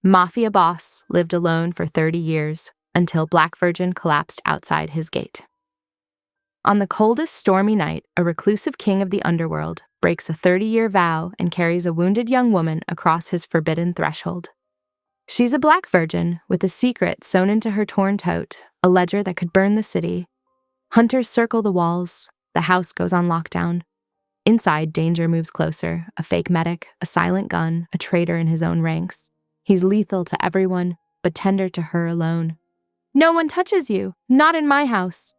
Mafia boss lived alone for 30 years until Black Virgin collapsed outside his gate. On the coldest, stormy night, a reclusive king of the underworld breaks a 30-year vow and carries a wounded young woman across his forbidden threshold. She's a Black Virgin with a secret sewn into her torn tote, a ledger that could burn the city. Hunters circle the walls. The house goes on lockdown. Inside, danger moves closer, a fake medic, a silent gun, a traitor in his own ranks. He's lethal to everyone, but tender to her alone. No one touches you, not in my house.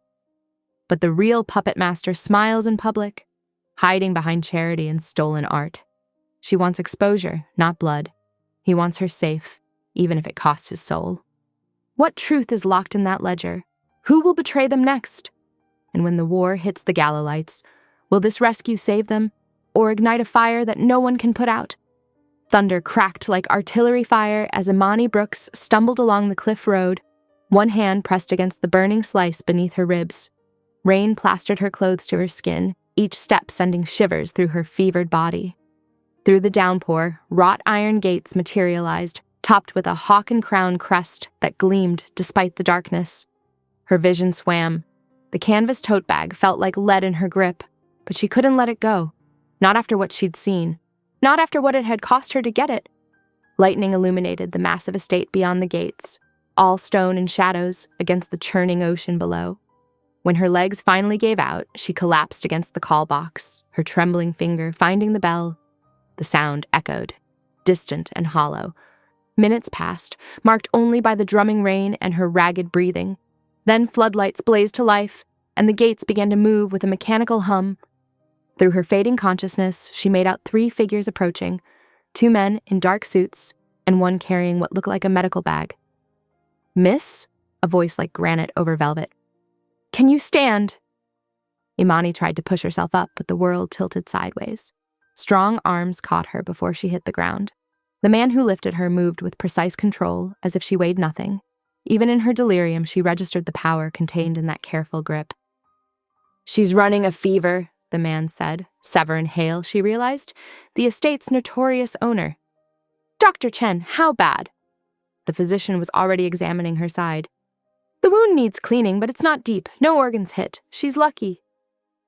But the real puppet master smiles in public, hiding behind charity and stolen art. She wants exposure, not blood. He wants her safe, even if it costs his soul. What truth is locked in that ledger? Who will betray them next? And when the war hits the Galileans, will this rescue save them, or ignite a fire that no one can put out? Thunder cracked like artillery fire as Imani Brooks stumbled along the cliff road, one hand pressed against the burning slice beneath her ribs. Rain plastered her clothes to her skin, each step sending shivers through her fevered body. Through the downpour, wrought iron gates materialized, topped with a hawk and crown crest that gleamed despite the darkness. Her vision swam. The canvas tote bag felt like lead in her grip, but she couldn't let it go. Not after what she'd seen. Not after what it had cost her to get it. Lightning illuminated the massive estate beyond the gates, all stone and shadows against the churning ocean below. When her legs finally gave out, she collapsed against the call box, her trembling finger finding the bell. The sound echoed, distant and hollow. Minutes passed, marked only by the drumming rain and her ragged breathing. Then floodlights blazed to life, and the gates began to move with a mechanical hum. Through her fading consciousness, she made out 3 figures approaching, 2 men in dark suits, and one carrying what looked like a medical bag. "Miss?" A voice like granite over velvet. "Can you stand?" Imani tried to push herself up, but the world tilted sideways. Strong arms caught her before she hit the ground. The man who lifted her moved with precise control, as if she weighed nothing. Even in her delirium, she registered the power contained in that careful grip. "She's running a fever," the man said. Severin Hale, she realized, the estate's notorious owner. "Dr. Chen, how bad?" The physician was already examining her side. "The wound needs cleaning, but it's not deep. No organs hit. She's lucky."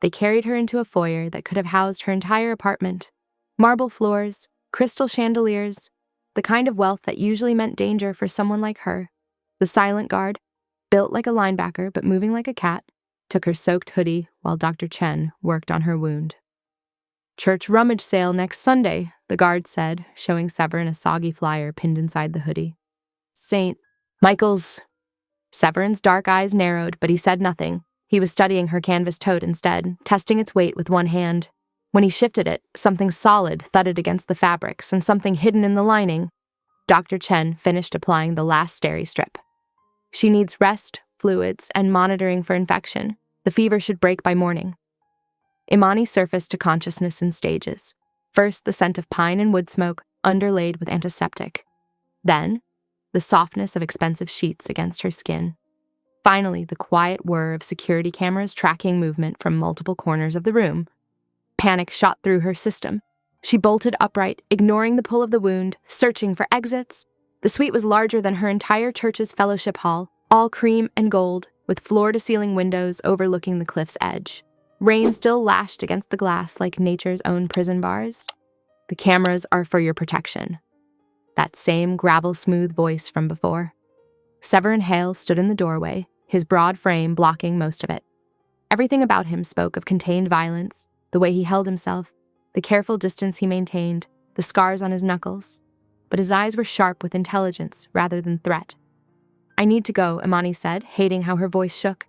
They carried her into a foyer that could have housed her entire apartment. Marble floors, crystal chandeliers, the kind of wealth that usually meant danger for someone like her. The silent guard, built like a linebacker but moving like a cat, took her soaked hoodie while Dr. Chen worked on her wound. "Church rummage sale next Sunday," the guard said, showing Severin a soggy flyer pinned inside the hoodie. "St. Michael's." Severin's dark eyes narrowed, but he said nothing. He was studying her canvas tote instead, testing its weight with one hand. When he shifted it, something solid thudded against the fabrics and something hidden in the lining. Dr. Chen finished applying the last steri strip. "She needs rest, fluids, and monitoring for infection. The fever should break by morning." Imani surfaced to consciousness in stages. First, the scent of pine and wood smoke, underlaid with antiseptic. Then, the softness of expensive sheets against her skin. Finally, the quiet whir of security cameras tracking movement from multiple corners of the room. Panic shot through her system. She bolted upright, ignoring the pull of the wound, searching for exits. The suite was larger than her entire church's fellowship hall, all cream and gold, with floor-to-ceiling windows overlooking the cliff's edge. Rain still lashed against the glass like nature's own prison bars. "The cameras are for your protection." That same gravel-smooth voice from before. Severin Hale stood in the doorway, his broad frame blocking most of it. Everything about him spoke of contained violence, the way he held himself, the careful distance he maintained, the scars on his knuckles. But his eyes were sharp with intelligence rather than threat. "I need to go," Imani said, hating how her voice shook.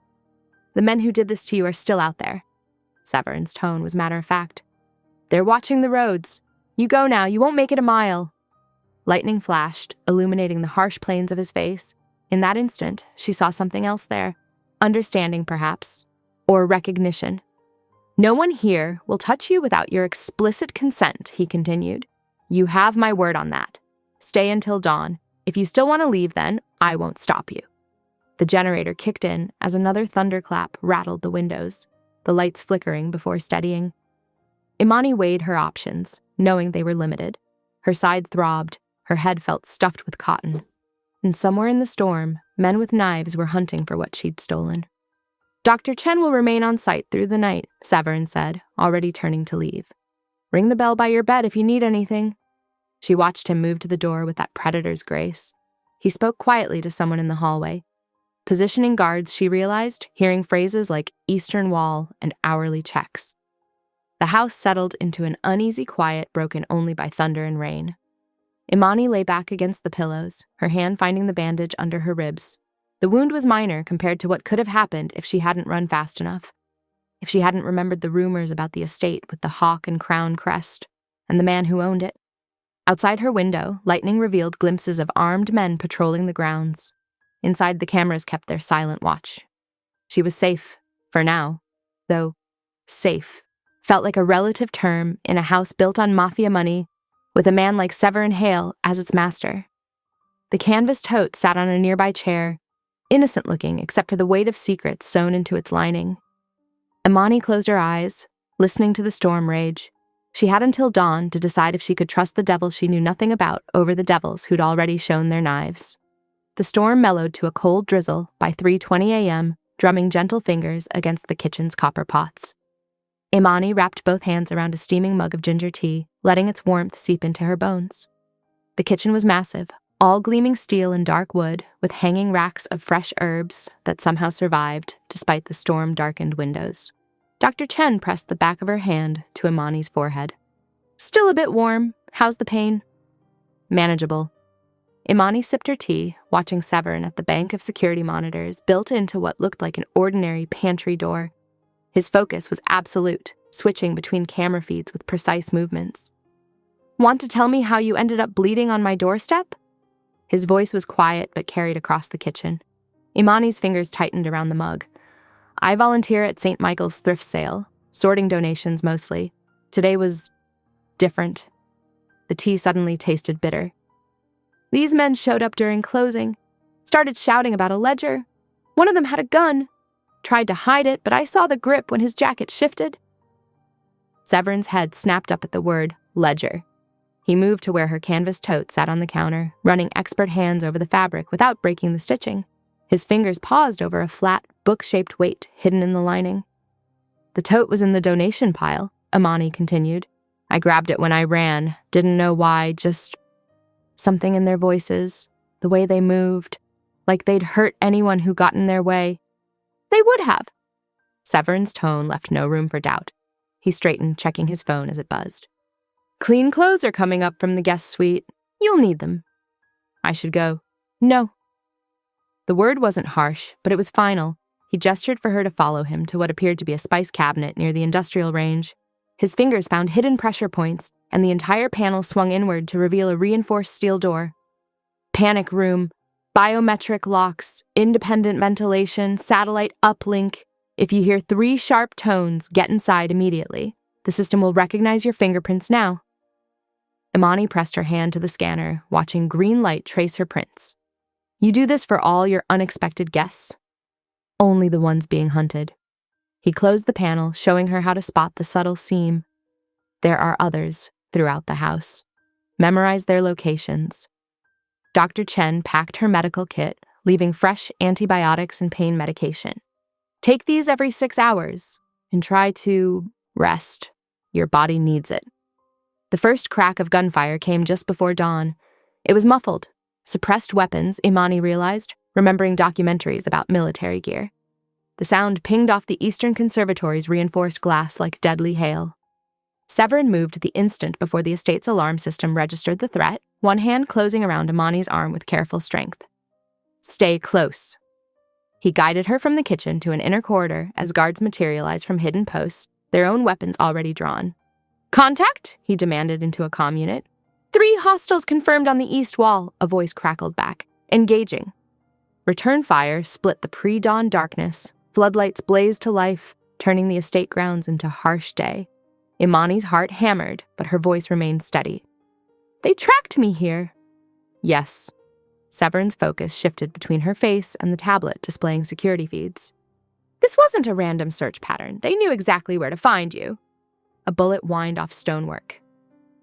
"The men who did this to you are still out there." Severin's tone was matter-of-fact. "They're watching the roads. You go now, you won't make it a mile." Lightning flashed, illuminating the harsh planes of his face. In that instant, she saw something else there. Understanding, perhaps. Or recognition. "No one here will touch you without your explicit consent," he continued. "You have my word on that. Stay until dawn. If you still want to leave, then I won't stop you." The generator kicked in as another thunderclap rattled the windows, the lights flickering before steadying. Imani weighed her options, knowing they were limited. Her side throbbed, Her head felt stuffed with cotton. And somewhere in the storm, men with knives were hunting for what she'd stolen. Dr. Chen will remain on site through the night, Severin said, already turning to leave. Ring the bell by your bed if you need anything. She watched him move to the door with that predator's grace. He spoke quietly to someone in the hallway. Positioning guards, she realized, hearing phrases like Eastern Wall and hourly checks. The house settled into an uneasy quiet broken only by thunder and rain. Imani lay back against the pillows, her hand finding the bandage under her ribs. The wound was minor compared to what could have happened if she hadn't run fast enough. If she hadn't remembered the rumors about the estate with the hawk and crown crest, and the man who owned it. Outside her window, lightning revealed glimpses of armed men patrolling the grounds. Inside, the cameras kept their silent watch. She was safe, for now, though safe felt like a relative term in a house built on Mafia money with a man like Severin Hale as its master. The canvas tote sat on a nearby chair, innocent-looking except for the weight of secrets sewn into its lining. Imani closed her eyes, listening to the storm rage. She had until dawn to decide if she could trust the devil she knew nothing about over the devils who'd already shown their knives. The storm mellowed to a cold drizzle by 3:20 a.m., drumming gentle fingers against the kitchen's copper pots. Imani wrapped both hands around a steaming mug of ginger tea, letting its warmth seep into her bones. The kitchen was massive, all gleaming steel and dark wood, with hanging racks of fresh herbs that somehow survived despite the storm-darkened windows. Dr. Chen pressed the back of her hand to Imani's forehead. Still a bit warm. How's the pain? Manageable. Imani sipped her tea, watching Severin at the bank of security monitors built into what looked like an ordinary pantry door. His focus was absolute, switching between camera feeds with precise movements. Want to tell me how you ended up bleeding on my doorstep? His voice was quiet but carried across the kitchen. Imani's fingers tightened around the mug. I volunteer at St. Michael's thrift sale, sorting donations mostly. Today was different. The tea suddenly tasted bitter. These men showed up during closing, started shouting about a ledger. One of them had a gun. Tried to hide it, but I saw the grip when his jacket shifted. Severin's head snapped up at the word ledger. He moved to where her canvas tote sat on the counter, running expert hands over the fabric without breaking the stitching. His fingers paused over a flat, book-shaped weight hidden in the lining. The tote was in the donation pile, Imani continued. I grabbed it when I ran, didn't know why, just something in their voices, the way they moved, like they'd hurt anyone who got in their way. They would have. Severin's tone left no room for doubt. He straightened, checking his phone as it buzzed. Clean clothes are coming up from the guest suite. You'll need them. I should go. No. The word wasn't harsh, but it was final. He gestured for her to follow him to what appeared to be a spice cabinet near the industrial range. His fingers found hidden pressure points, and the entire panel swung inward to reveal a reinforced steel door. Panic room. Biometric locks, independent ventilation, satellite uplink. If you hear 3 sharp tones, get inside immediately. The system will recognize your fingerprints now. Imani pressed her hand to the scanner, watching green light trace her prints. You do this for all your unexpected guests? Only the ones being hunted. He closed the panel, showing her how to spot the subtle seam. There are others throughout the house. Memorize their locations. Dr. Chen packed her medical kit, leaving fresh antibiotics and pain medication. Take these every 6 hours and try to rest. Your body needs it. The first crack of gunfire came just before dawn. It was muffled. Suppressed weapons, Imani realized, remembering documentaries about military gear. The sound pinged off the Eastern Conservatory's reinforced glass like deadly hail. Severin moved the instant before the estate's alarm system registered the threat, one hand closing around Imani's arm with careful strength. Stay close. He guided her from the kitchen to an inner corridor as guards materialized from hidden posts, their own weapons already drawn. Contact? He demanded into a comm unit. 3 hostiles confirmed on the east wall, a voice crackled back. Engaging. Return fire split the pre-dawn darkness. Floodlights blazed to life, turning the estate grounds into harsh day. Imani's heart hammered, but her voice remained steady. They tracked me here. Yes. Severin's focus shifted between her face and the tablet displaying security feeds. This wasn't a random search pattern. They knew exactly where to find you. A bullet whined off stonework.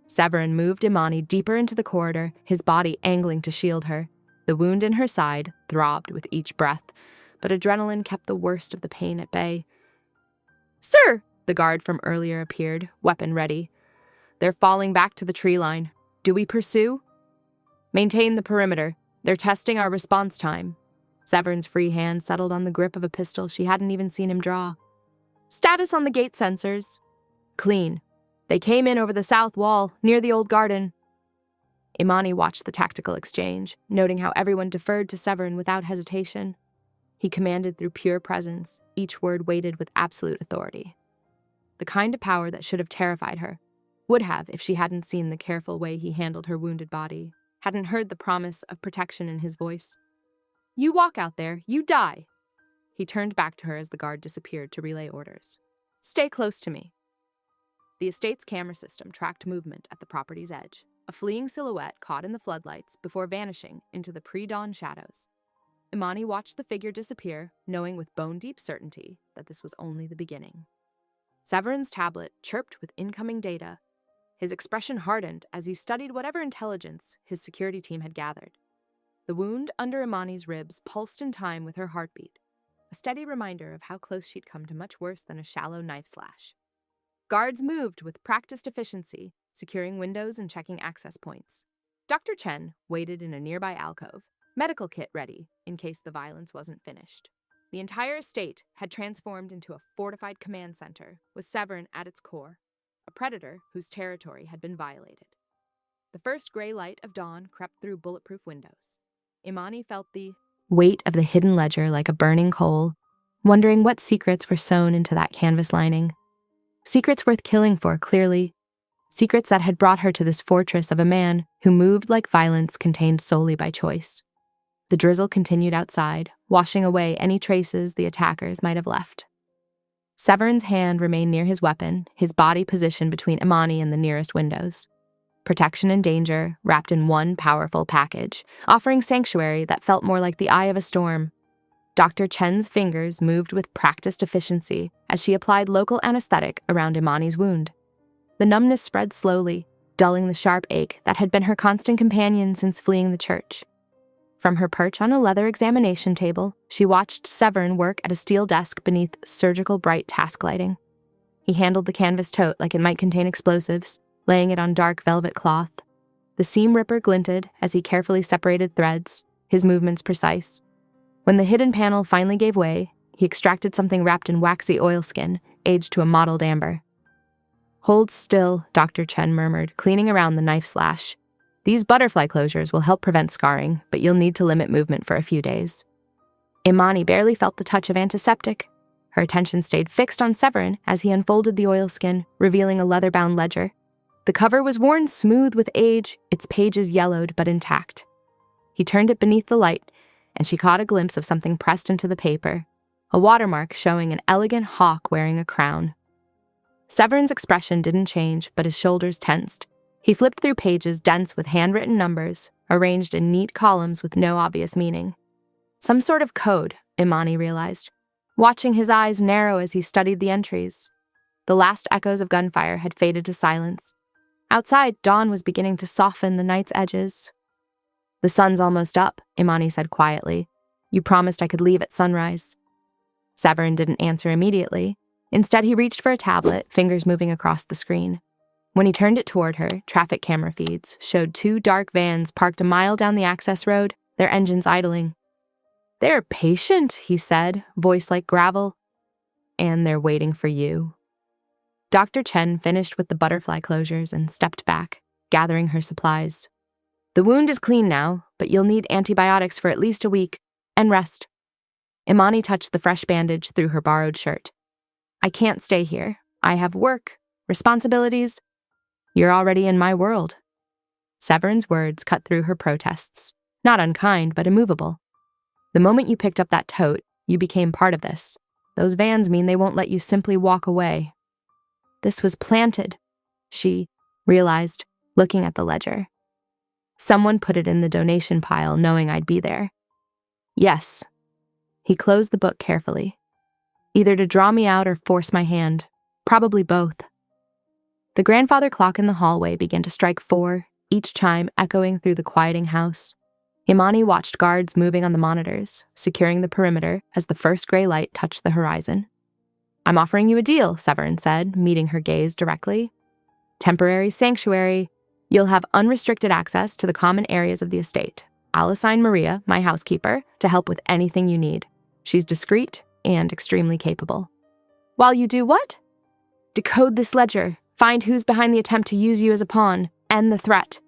Severin moved Imani deeper into the corridor, his body angling to shield her. The wound in her side throbbed with each breath, but adrenaline kept the worst of the pain at bay. "Sir!" The guard from earlier appeared, weapon ready. "They're falling back to the tree line. Do we pursue?" "Maintain the perimeter. They're testing our response time." Severin's free hand settled on the grip of a pistol she hadn't even seen him draw. "Status on the gate sensors." "Clean. They came in over the south wall, near the old garden." Imani watched the tactical exchange, noting how everyone deferred to Severin without hesitation. He commanded through pure presence, each word weighted with absolute authority. The kind of power that should have terrified her, would have if she hadn't seen the careful way he handled her wounded body, hadn't heard the promise of protection in his voice. "You walk out there, you die." He turned back to her as the guard disappeared to relay orders. "Stay close to me." The estate's camera system tracked movement at the property's edge, a fleeing silhouette caught in the floodlights before vanishing into the pre-dawn shadows. Imani watched the figure disappear, knowing with bone-deep certainty that this was only the beginning. Severin's tablet chirped with incoming data. His expression hardened as he studied whatever intelligence his security team had gathered. The wound under Imani's ribs pulsed in time with her heartbeat, a steady reminder of how close she'd come to much worse than a shallow knife slash. Guards moved with practiced efficiency, securing windows and checking access points. Dr. Chen waited in a nearby alcove, medical kit ready in case the violence wasn't finished. The entire estate had transformed into a fortified command center, with Severin at its core, a predator whose territory had been violated. The first gray light of dawn crept through bulletproof windows. Imani felt the weight of the hidden ledger like a burning coal, wondering what secrets were sewn into that canvas lining. Secrets worth killing for, clearly. Secrets that had brought her to this fortress of a man who moved like violence contained solely by choice. The drizzle continued outside, washing away any traces the attackers might have left. Severin's hand remained near his weapon, his body positioned between Imani and the nearest windows. Protection and danger wrapped in one powerful package, offering sanctuary that felt more like the eye of a storm. Dr. Chen's fingers moved with practiced efficiency as she applied local anesthetic around Imani's wound. The numbness spread slowly, dulling the sharp ache that had been her constant companion since fleeing the church. From her perch on a leather examination table, she watched Severin work at a steel desk beneath surgical bright task lighting. He handled the canvas tote like it might contain explosives, laying it on dark velvet cloth. The seam ripper glinted as he carefully separated threads, his movements precise. When the hidden panel finally gave way, he extracted something wrapped in waxy oilskin, aged to a mottled amber. "Hold still," Dr. Chen murmured, cleaning around the knife slash. "These butterfly closures will help prevent scarring, but you'll need to limit movement for a few days." Imani barely felt the touch of antiseptic. Her attention stayed fixed on Severin as he unfolded the oilskin, revealing a leather-bound ledger. The cover was worn smooth with age, its pages yellowed but intact. He turned it beneath the light, and she caught a glimpse of something pressed into the paper, a watermark showing an elegant hawk wearing a crown. Severin's expression didn't change, but his shoulders tensed. He flipped through pages dense with handwritten numbers, arranged in neat columns with no obvious meaning. Some sort of code, Imani realized, watching his eyes narrow as he studied the entries. The last echoes of gunfire had faded to silence. Outside, dawn was beginning to soften the night's edges. "The sun's almost up," Imani said quietly. "You promised I could leave at sunrise." Severin didn't answer immediately. Instead, he reached for a tablet, fingers moving across the screen. When he turned it toward her, traffic camera feeds showed 2 dark vans parked a mile down the access road, their engines idling. "They're patient," he said, voice like gravel. "And they're waiting for you." Dr. Chen finished with the butterfly closures and stepped back, gathering her supplies. "The wound is clean now, but you'll need antibiotics for at least a week, and rest." Imani touched the fresh bandage through her borrowed shirt. "I can't stay here. I have work, responsibilities." "You're already in my world." Severin's words cut through her protests, not unkind, but immovable. "The moment you picked up that tote, you became part of this. Those vans mean they won't let you simply walk away." This was planted, she realized, looking at the ledger. Someone put it in the donation pile, knowing I'd be there. "Yes." He closed the book carefully. "Either to draw me out or force my hand. Probably both." The grandfather clock in the hallway began to strike 4, each chime echoing through the quieting house. Imani watched guards moving on the monitors, securing the perimeter as the first gray light touched the horizon. "I'm offering you a deal," Severin said, meeting her gaze directly. "Temporary sanctuary. You'll have unrestricted access to the common areas of the estate. I'll assign Maria, my housekeeper, to help with anything you need. She's discreet and extremely capable." "While you do what?" "Decode this ledger, find who's behind the attempt to use you as a pawn, end the threat."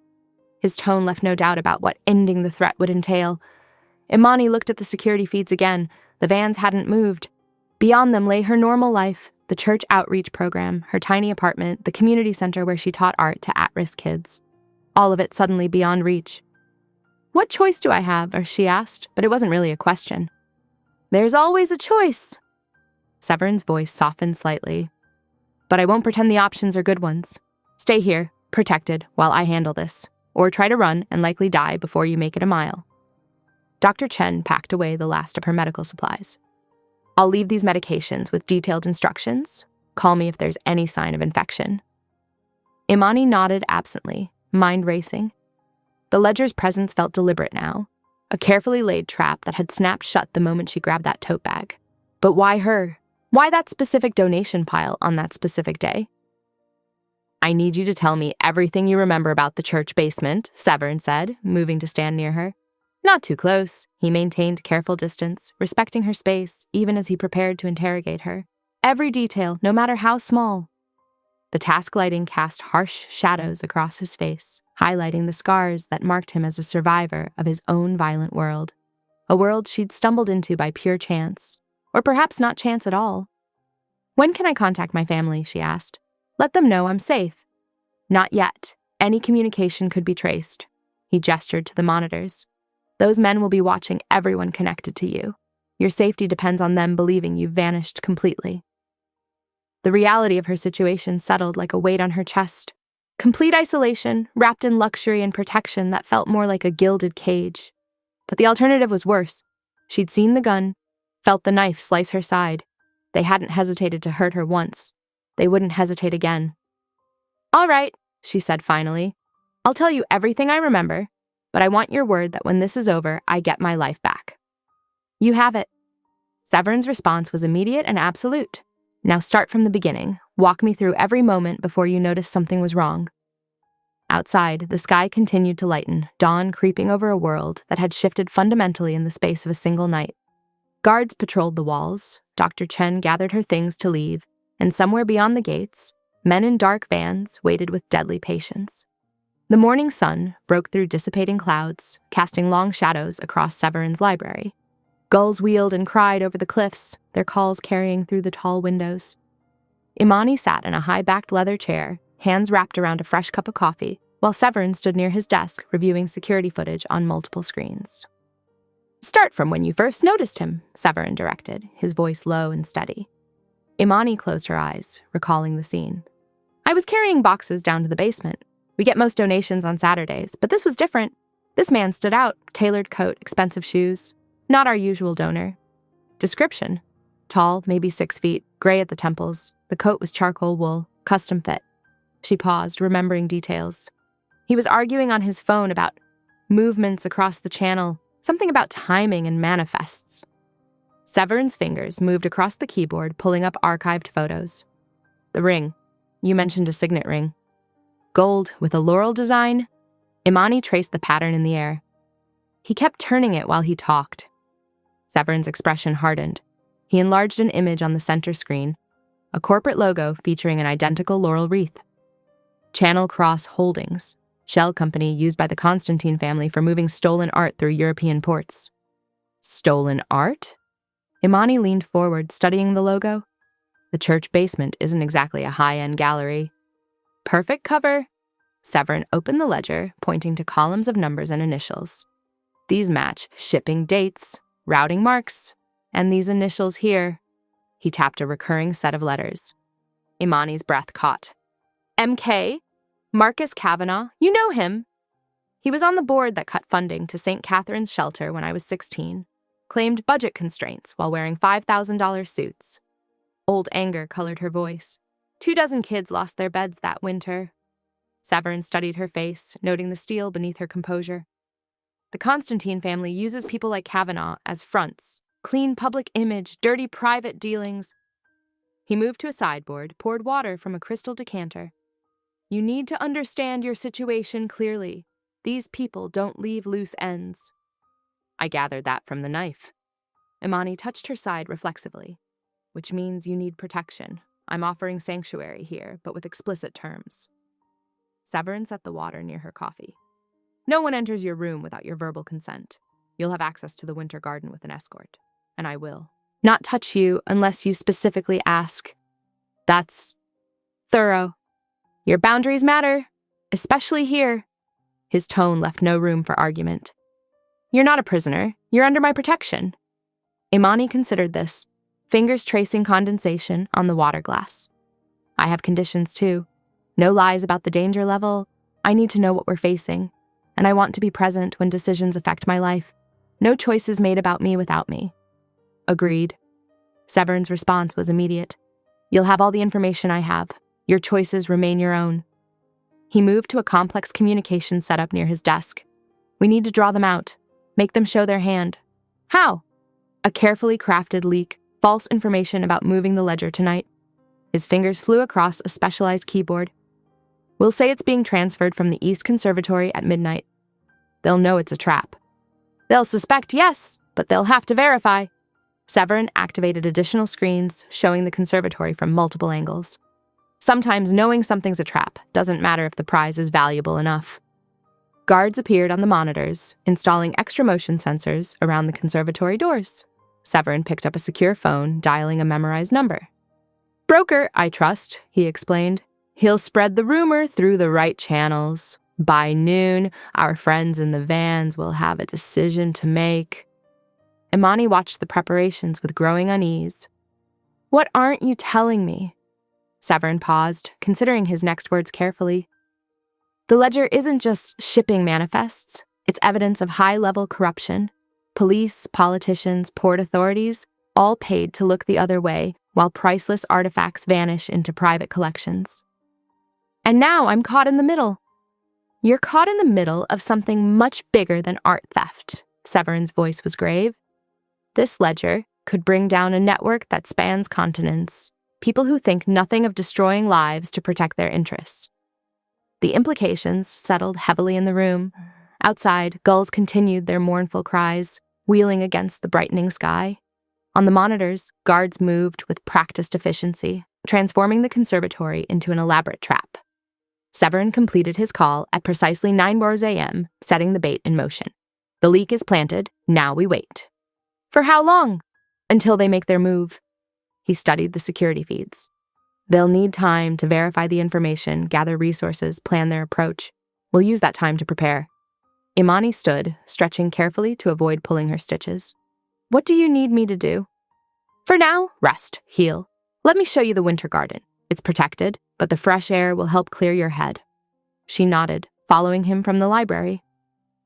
His tone left no doubt about what ending the threat would entail. Imani looked at the security feeds again. The vans hadn't moved. Beyond them lay her normal life, the church outreach program, her tiny apartment, the community center where she taught art to at-risk kids. All of it suddenly beyond reach. "What choice do I have?" she asked, but it wasn't really a question. "There's always a choice." Severin's voice softened slightly. "But I won't pretend the options are good ones. Stay here, protected, while I handle this. Or try to run and likely die before you make it a mile." Dr. Chen packed away the last of her medical supplies. "I'll leave these medications with detailed instructions. Call me if there's any sign of infection." Imani nodded absently, mind racing. The ledger's presence felt deliberate now, a carefully laid trap that had snapped shut the moment she grabbed that tote bag. But why her? Why that specific donation pile on that specific day? "I need you to tell me everything you remember about the church basement," Severin said, moving to stand near her. Not too close. He maintained careful distance, respecting her space, even as he prepared to interrogate her. Every detail, no matter how small. The task lighting cast harsh shadows across his face, highlighting the scars that marked him as a survivor of his own violent world. A world she'd stumbled into by pure chance, or perhaps not chance at all. "When can I contact my family?" she asked. "Let them know I'm safe." "Not yet. Any communication could be traced." He gestured to the monitors. "Those men will be watching everyone connected to you. Your safety depends on them believing you've vanished completely." The reality of her situation settled like a weight on her chest. Complete isolation, wrapped in luxury and protection that felt more like a gilded cage. But the alternative was worse. She'd seen the gun, felt the knife slice her side. They hadn't hesitated to hurt her once. They wouldn't hesitate again. "All right," she said finally. "I'll tell you everything I remember, but I want your word that when this is over, I get my life back." "You have it." Severin's response was immediate and absolute. "Now start from the beginning. Walk me through every moment before you noticed something was wrong." Outside, the sky continued to lighten, dawn creeping over a world that had shifted fundamentally in the space of a single night. Guards patrolled the walls. Dr. Chen gathered her things to leave, and somewhere beyond the gates, men in dark vans waited with deadly patience. The morning sun broke through dissipating clouds, casting long shadows across Severin's library. Gulls wheeled and cried over the cliffs, their calls carrying through the tall windows. Imani sat in a high-backed leather chair, hands wrapped around a fresh cup of coffee, while Severin stood near his desk reviewing security footage on multiple screens. "Start from when you first noticed him," Severin directed, his voice low and steady. Imani closed her eyes, recalling the scene. "I was carrying boxes down to the basement. We get most donations on Saturdays, but this was different. This man stood out, tailored coat, expensive shoes. Not our usual donor. Description: tall, maybe 6 feet, gray at the temples. The coat was charcoal wool, custom fit." She paused, remembering details. He was arguing on his phone about movements across the channel, something about timing and manifests. Severin's fingers moved across the keyboard, pulling up archived photos. "The ring. You mentioned a signet ring. Gold with a laurel design?" Imani traced the pattern in the air. "He kept turning it while he talked." Severin's expression hardened. He enlarged an image on the center screen, a corporate logo featuring an identical laurel wreath. Channel Cross Holdings, shell company used by the Constantine family for moving stolen art through European ports. Stolen art? Imani leaned forward, studying the logo. The church basement isn't exactly a high-end gallery. Perfect cover. Severin opened the ledger, pointing to columns of numbers and initials. These match shipping dates, routing marks, and these initials here. He tapped a recurring set of letters. Imani's breath caught. "MK? Marcus Kavanaugh? You know him." "He was on the board that cut funding to St. Catherine's Shelter when I was 16. Claimed budget constraints while wearing $5,000 suits." Old anger colored her voice. 24 kids lost their beds that winter. Severin studied her face, noting the steel beneath her composure. The Constantine family uses people like Kavanaugh as fronts. Clean public image, dirty private dealings. He moved to a sideboard, poured water from a crystal decanter. You need to understand your situation clearly. These people don't leave loose ends. I gathered that from the knife. Imani touched her side reflexively. Which means you need protection. I'm offering sanctuary here, but with explicit terms. Severin set the water near her coffee. No one enters your room without your verbal consent. You'll have access to the winter garden with an escort. And I will not touch you unless you specifically ask. That's thorough. Your boundaries matter, especially here. His tone left no room for argument. You're not a prisoner. You're under my protection. Imani considered this, fingers tracing condensation on the water glass. I have conditions too. No lies about the danger level. I need to know what we're facing, and I want to be present when decisions affect my life. No choices made about me without me. Agreed. Severin's response was immediate. You'll have all the information I have. Your choices remain your own. He moved to a complex communications setup near his desk. We need to draw them out. Make them show their hand. How? A carefully crafted leak, false information about moving the ledger tonight. His fingers flew across a specialized keyboard. We'll say it's being transferred from the East Conservatory at midnight. They'll know it's a trap. They'll suspect, yes, but they'll have to verify. Severin activated additional screens showing the conservatory from multiple angles. Sometimes knowing something's a trap doesn't matter if the prize is valuable enough. Guards appeared on the monitors, installing extra motion sensors around the conservatory doors. Severin picked up a secure phone, dialing a memorized number. Broker, I trust, he explained. He'll spread the rumor through the right channels. By noon, our friends in the vans will have a decision to make. Imani watched the preparations with growing unease. What aren't you telling me? Severin paused, considering his next words carefully. The ledger isn't just shipping manifests. It's evidence of high-level corruption. Police, politicians, port authorities, all paid to look the other way while priceless artifacts vanish into private collections. And now I'm caught in the middle. You're caught in the middle of something much bigger than art theft. Severin's voice was grave. This ledger could bring down a network that spans continents. People who think nothing of destroying lives to protect their interests. The implications settled heavily in the room. Outside, gulls continued their mournful cries, wheeling against the brightening sky. On the monitors, guards moved with practiced efficiency, transforming the conservatory into an elaborate trap. Severin completed his call at precisely 9 a.m., setting the bait in motion. The leak is planted, now we wait. For how long? Until they make their move. He studied the security feeds. They'll need time to verify the information, gather resources, plan their approach. We'll use that time to prepare. Imani stood, stretching carefully to avoid pulling her stitches. What do you need me to do? For now, rest, heal. Let me show you the winter garden. It's protected, but the fresh air will help clear your head. She nodded, following him from the library.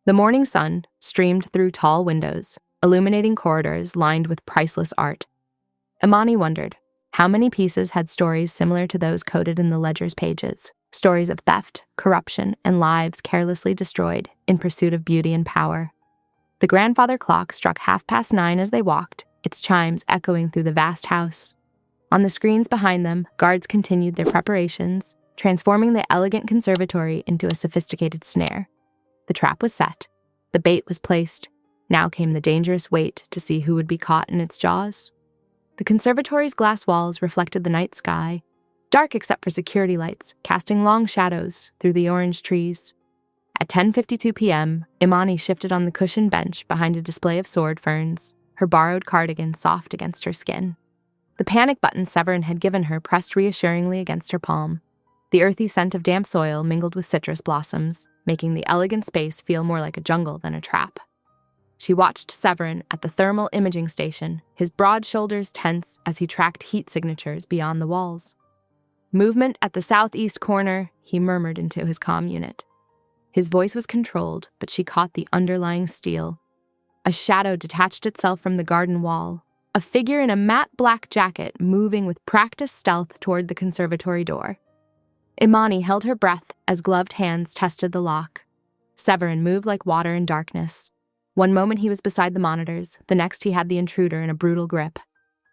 The morning sun streamed through tall windows, illuminating corridors lined with priceless art. Imani wondered, how many pieces had stories similar to those coded in the ledger's pages? Stories of theft, corruption, and lives carelessly destroyed in pursuit of beauty and power. The grandfather clock struck 9:30 as they walked, its chimes echoing through the vast house. On the screens behind them, guards continued their preparations, transforming the elegant conservatory into a sophisticated snare. The trap was set. The bait was placed. Now came the dangerous wait to see who would be caught in its jaws. The conservatory's glass walls reflected the night sky, dark except for security lights, casting long shadows through the orange trees. At 10:52 p.m., Imani shifted on the cushioned bench behind a display of sword ferns, her borrowed cardigan soft against her skin. The panic button Severin had given her pressed reassuringly against her palm. The earthy scent of damp soil mingled with citrus blossoms, making the elegant space feel more like a jungle than a trap. She watched Severin at the thermal imaging station, his broad shoulders tense as he tracked heat signatures beyond the walls. Movement at the southeast corner, he murmured into his comm unit. His voice was controlled, but she caught the underlying steel. A shadow detached itself from the garden wall, a figure in a matte black jacket moving with practiced stealth toward the conservatory door. Imani held her breath as gloved hands tested the lock. Severin moved like water in darkness. One moment he was beside the monitors, the next he had the intruder in a brutal grip.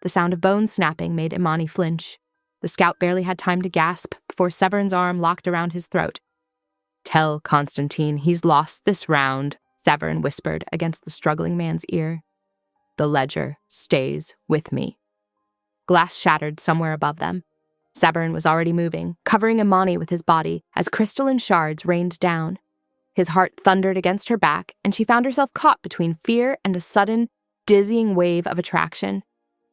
The sound of bones snapping made Imani flinch. The scout barely had time to gasp before Severin's arm locked around his throat. "Tell Constantine he's lost this round," Severin whispered against the struggling man's ear. "The ledger stays with me." Glass shattered somewhere above them. Severin was already moving, covering Imani with his body as crystalline shards rained down. His heart thundered against her back, and she found herself caught between fear and a sudden, dizzying wave of attraction.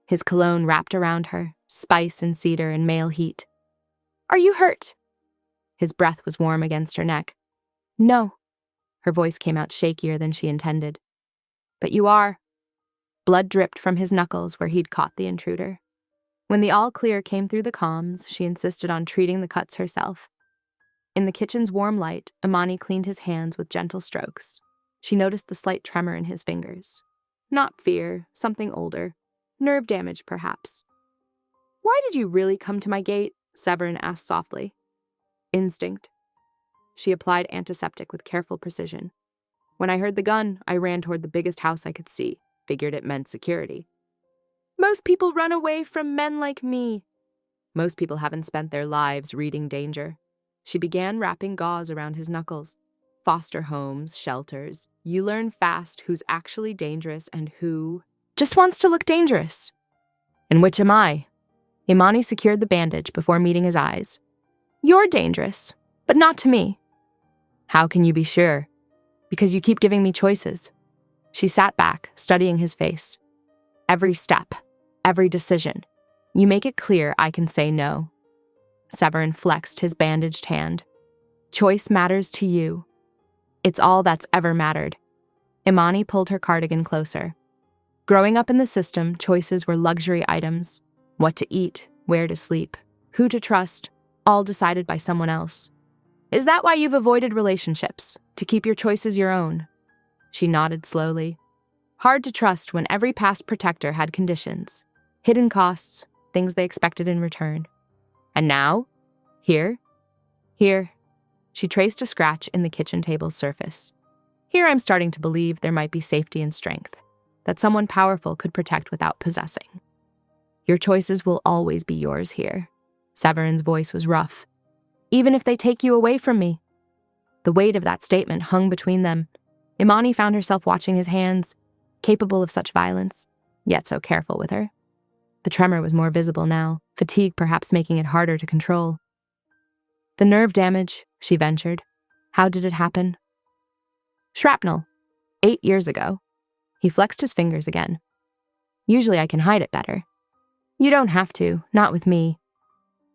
His cologne wrapped around her, spice and cedar and male heat. "Are you hurt?" His breath was warm against her neck. "No." Her voice came out shakier than she intended. "But you are." Blood dripped from his knuckles where he'd caught the intruder. When the all-clear came through the comms, she insisted on treating the cuts herself. In the kitchen's warm light, Imani cleaned his hands with gentle strokes. She noticed the slight tremor in his fingers. Not fear, something older. Nerve damage, perhaps. "Why did you really come to my gate?" Severin asked softly. "Instinct." She applied antiseptic with careful precision. "When I heard the gun, I ran toward the biggest house I could see. Figured it meant security." "Most people run away from men like me." "Most people haven't spent their lives reading danger." She began wrapping gauze around his knuckles. "Foster homes, shelters. You learn fast who's actually dangerous and who just wants to look dangerous." "And which am I?" Imani secured the bandage before meeting his eyes. "You're dangerous, but not to me." "How can you be sure?" "Because you keep giving me choices." She sat back, studying his face. "Every step, every decision. You make it clear I can say no." Severin flexed his bandaged hand. "Choice matters to you. It's all that's ever mattered." Imani pulled her cardigan closer. Growing up in the system, choices were luxury items. What to eat, where to sleep, who to trust, all decided by someone else. "Is that why you've avoided relationships? To keep your choices your own?" She nodded slowly. Hard to trust when every past protector had conditions, hidden costs, things they expected in return. "And now? Here?" "Here." She traced a scratch in the kitchen table's surface. "Here I'm starting to believe there might be safety and strength, that someone powerful could protect without possessing." "Your choices will always be yours here." Severin's voice was rough. "Even if they take you away from me." The weight of that statement hung between them. Imani found herself watching his hands, capable of such violence, yet so careful with her. The tremor was more visible now, fatigue perhaps making it harder to control. "The nerve damage," she ventured. "How did it happen?" "Shrapnel. 8 years ago." He flexed his fingers again. "Usually I can hide it better." "You don't have to, not with me."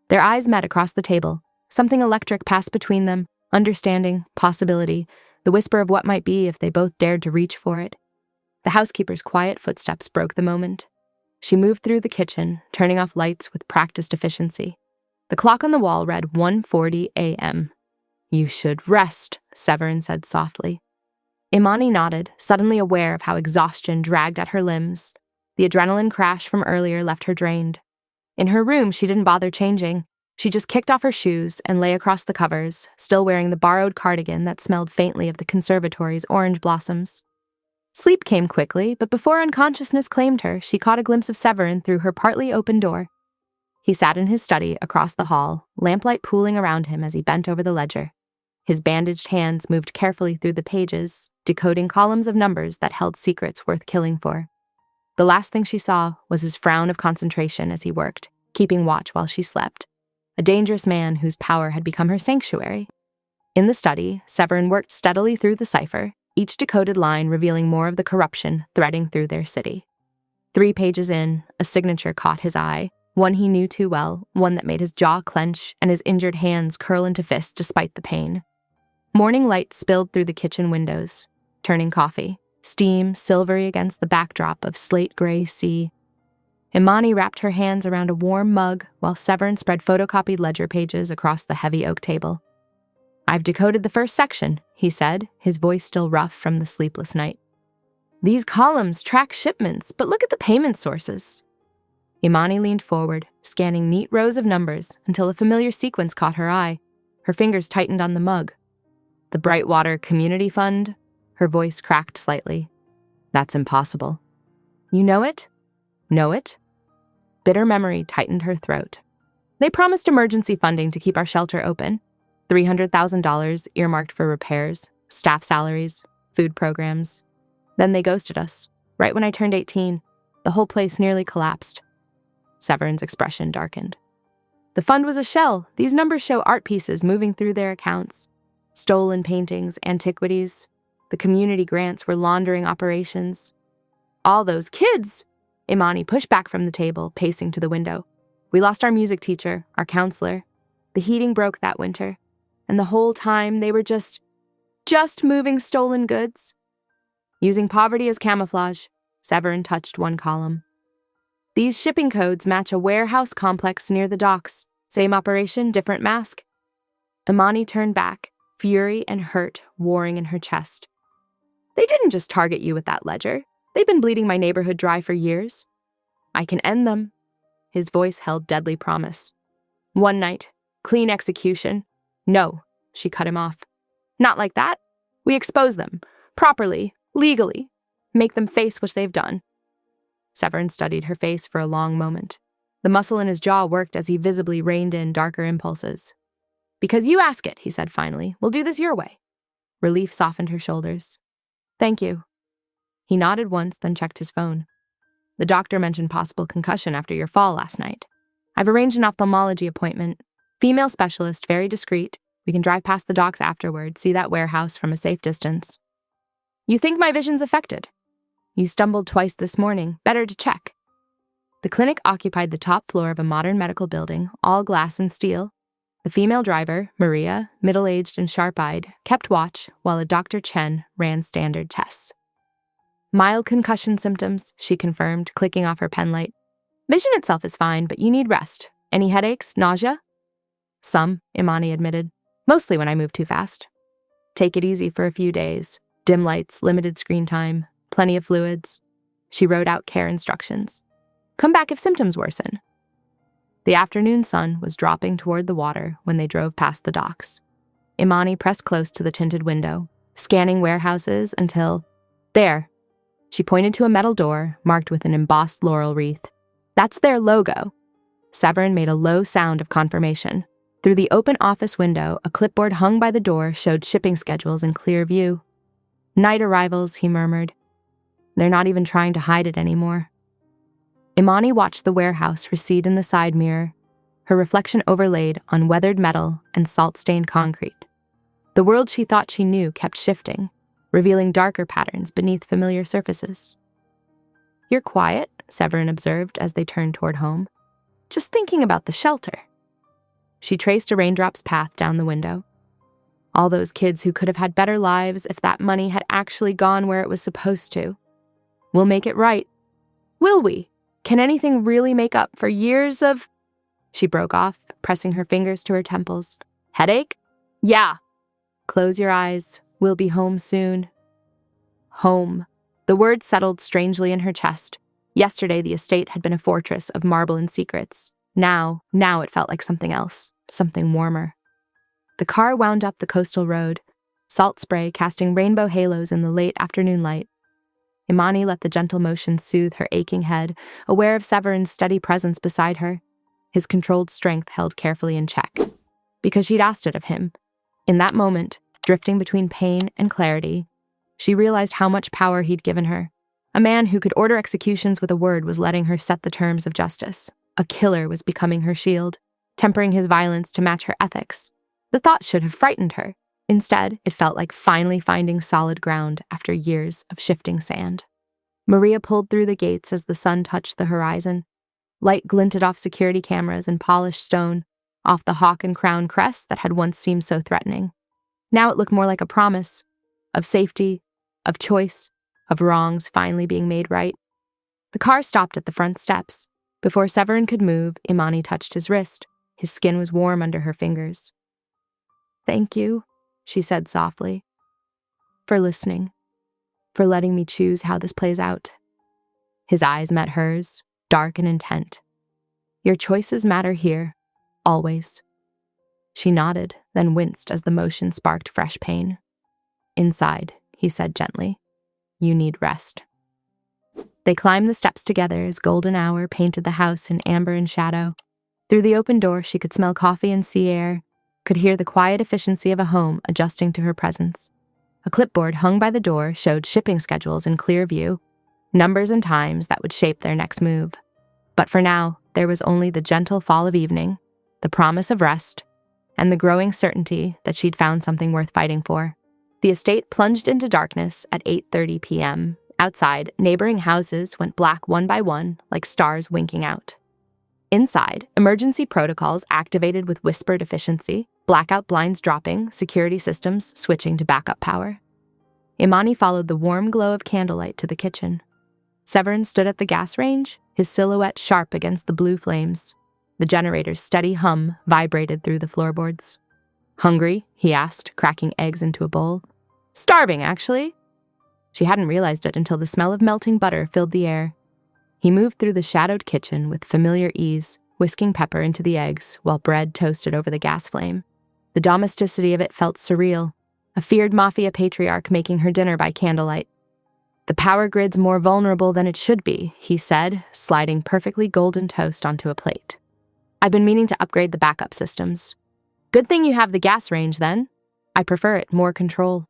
Their eyes met across the table. Something electric passed between them, understanding, possibility, the whisper of what might be if they both dared to reach for it. The housekeeper's quiet footsteps broke the moment. She moved through the kitchen, turning off lights with practiced efficiency. The clock on the wall read 1:40 a.m. "You should rest," Severin said softly. Imani nodded, suddenly aware of how exhaustion dragged at her limbs. The adrenaline crash from earlier left her drained. In her room, she didn't bother changing. She just kicked off her shoes and lay across the covers, still wearing the borrowed cardigan that smelled faintly of the conservatory's orange blossoms. Sleep came quickly, but before unconsciousness claimed her, she caught a glimpse of Severin through her partly open door. He sat in his study across the hall, lamplight pooling around him as he bent over the ledger. His bandaged hands moved carefully through the pages, decoding columns of numbers that held secrets worth killing for. The last thing she saw was his frown of concentration as he worked, keeping watch while she slept. A dangerous man whose power had become her sanctuary. In the study, Severin worked steadily through the cipher, each decoded line revealing more of the corruption threading through their city. 3 pages in, a signature caught his eye, one he knew too well, one that made his jaw clench and his injured hands curl into fists despite the pain. Morning light spilled through the kitchen windows, turning coffee, steam silvery against the backdrop of slate-gray sea. Imani wrapped her hands around a warm mug while Severin spread photocopied ledger pages across the heavy oak table. "I've decoded the first section," he said, his voice still rough from the sleepless night. These columns track shipments, but look at the payment sources. Imani leaned forward, scanning neat rows of numbers until a familiar sequence caught her eye. Her fingers tightened on the mug. The Brightwater Community Fund? Her voice cracked slightly. That's impossible. You know it? Know it? Bitter memory tightened her throat. They promised emergency funding to keep our shelter open. $300,000 earmarked for repairs, staff salaries, food programs. Then they ghosted us. Right when I turned 18, the whole place nearly collapsed. Severin's expression darkened. The fund was a shell. These numbers show art pieces moving through their accounts. Stolen paintings, antiquities. The community grants were laundering operations. All those kids! Imani pushed back from the table, pacing to the window. We lost our music teacher, our counselor. The heating broke that winter. And the whole time they were just moving stolen goods. Using poverty as camouflage, Severin touched one column. These shipping codes match a warehouse complex near the docks. Same operation, different mask. Imani turned back, fury and hurt warring in her chest. They didn't just target you with that ledger. They've been bleeding my neighborhood dry for years. I can end them. His voice held deadly promise. One night, clean execution. No, she cut him off. Not like that. We expose them, properly, legally. Make them face what they've done. Severin studied her face for a long moment. The muscle in his jaw worked as he visibly reined in darker impulses. Because you ask it, he said finally. We'll do this your way. Relief softened her shoulders. Thank you. He nodded once, then checked his phone. The doctor mentioned possible concussion after your fall last night. I've arranged an ophthalmology appointment. Female specialist, very discreet. We can drive past the docks afterward, see that warehouse from a safe distance. You think my vision's affected? You stumbled twice this morning. Better to check. The clinic occupied the top floor of a modern medical building, all glass and steel. The female driver, Maria, middle-aged and sharp-eyed, kept watch while a Dr. Chen ran standard tests. Mild concussion symptoms, she confirmed, clicking off her pen light. Vision itself is fine, but you need rest. Any headaches? Nausea? Some, Imani admitted. Mostly when I move too fast. Take it easy for a few days. Dim lights, limited screen time, plenty of fluids. She wrote out care instructions. Come back if symptoms worsen. The afternoon sun was dropping toward the water when they drove past the docks. Imani pressed close to the tinted window, scanning warehouses until... There. She pointed to a metal door marked with an embossed laurel wreath. That's their logo. Severin made a low sound of confirmation. Through the open office window, a clipboard hung by the door showed shipping schedules in clear view. Night arrivals, he murmured. They're not even trying to hide it anymore. Imani watched the warehouse recede in the side mirror, her reflection overlaid on weathered metal and salt-stained concrete. The world she thought she knew kept shifting, revealing darker patterns beneath familiar surfaces. You're quiet, Severin observed as they turned toward home. Just thinking about the shelter. She traced a raindrop's path down the window. All those kids who could have had better lives if that money had actually gone where it was supposed to. We'll make it right. Will we? Can anything really make up for years of... She broke off, pressing her fingers to her temples. Headache? Yeah. Close your eyes. We'll be home soon. Home. The word settled strangely in her chest. Yesterday, the estate had been a fortress of marble and secrets. Now it felt like something else, something warmer. The car wound up the coastal road, salt spray casting rainbow halos in the late afternoon light. Imani let the gentle motion soothe her aching head, aware of Severin's steady presence beside her, his controlled strength held carefully in check. Because she'd asked it of him. In that moment, drifting between pain and clarity, she realized how much power he'd given her. A man who could order executions with a word was letting her set the terms of justice. A killer was becoming her shield, tempering his violence to match her ethics. The thought should have frightened her. Instead, it felt like finally finding solid ground after years of shifting sand. Maria pulled through the gates as the sun touched the horizon. Light glinted off security cameras and polished stone, off the hawk and crown crest that had once seemed so threatening. Now it looked more like a promise, of safety, of choice, of wrongs finally being made right. The car stopped at the front steps. Before Severin could move, Imani touched his wrist. His skin was warm under her fingers. Thank you, she said softly, for listening. for letting me choose how this plays out." His eyes met hers, dark and intent. "Your choices matter here, always." She nodded, then winced as the motion sparked fresh pain. "Inside," he said gently. "You need rest." They climbed the steps together as golden hour painted the house in amber and shadow. Through the open door, she could smell coffee and sea air, could hear the quiet efficiency of a home adjusting to her presence. A clipboard hung by the door showed shipping schedules in clear view, numbers and times that would shape their next move. But for now, there was only the gentle fall of evening, the promise of rest, and the growing certainty that she'd found something worth fighting for. The estate plunged into darkness at 8:30 p.m. Outside, neighboring houses went black one by one, like stars winking out. Inside, emergency protocols activated with whispered efficiency, blackout blinds dropping, security systems switching to backup power. Imani followed the warm glow of candlelight to the kitchen. Severin stood at the gas range, his silhouette sharp against the blue flames. The generator's steady hum vibrated through the floorboards. "Hungry?" he asked, cracking eggs into a bowl. "Starving, actually." She hadn't realized it until the smell of melting butter filled the air. He moved through the shadowed kitchen with familiar ease, whisking pepper into the eggs while bread toasted over the gas flame. The domesticity of it felt surreal, a feared Mafia patriarch making her dinner by candlelight. "The power grid's more vulnerable than it should be," he said, sliding perfectly golden toast onto a plate. "I've been meaning to upgrade the backup systems." "Good thing you have the gas range, then." "I prefer it, more control."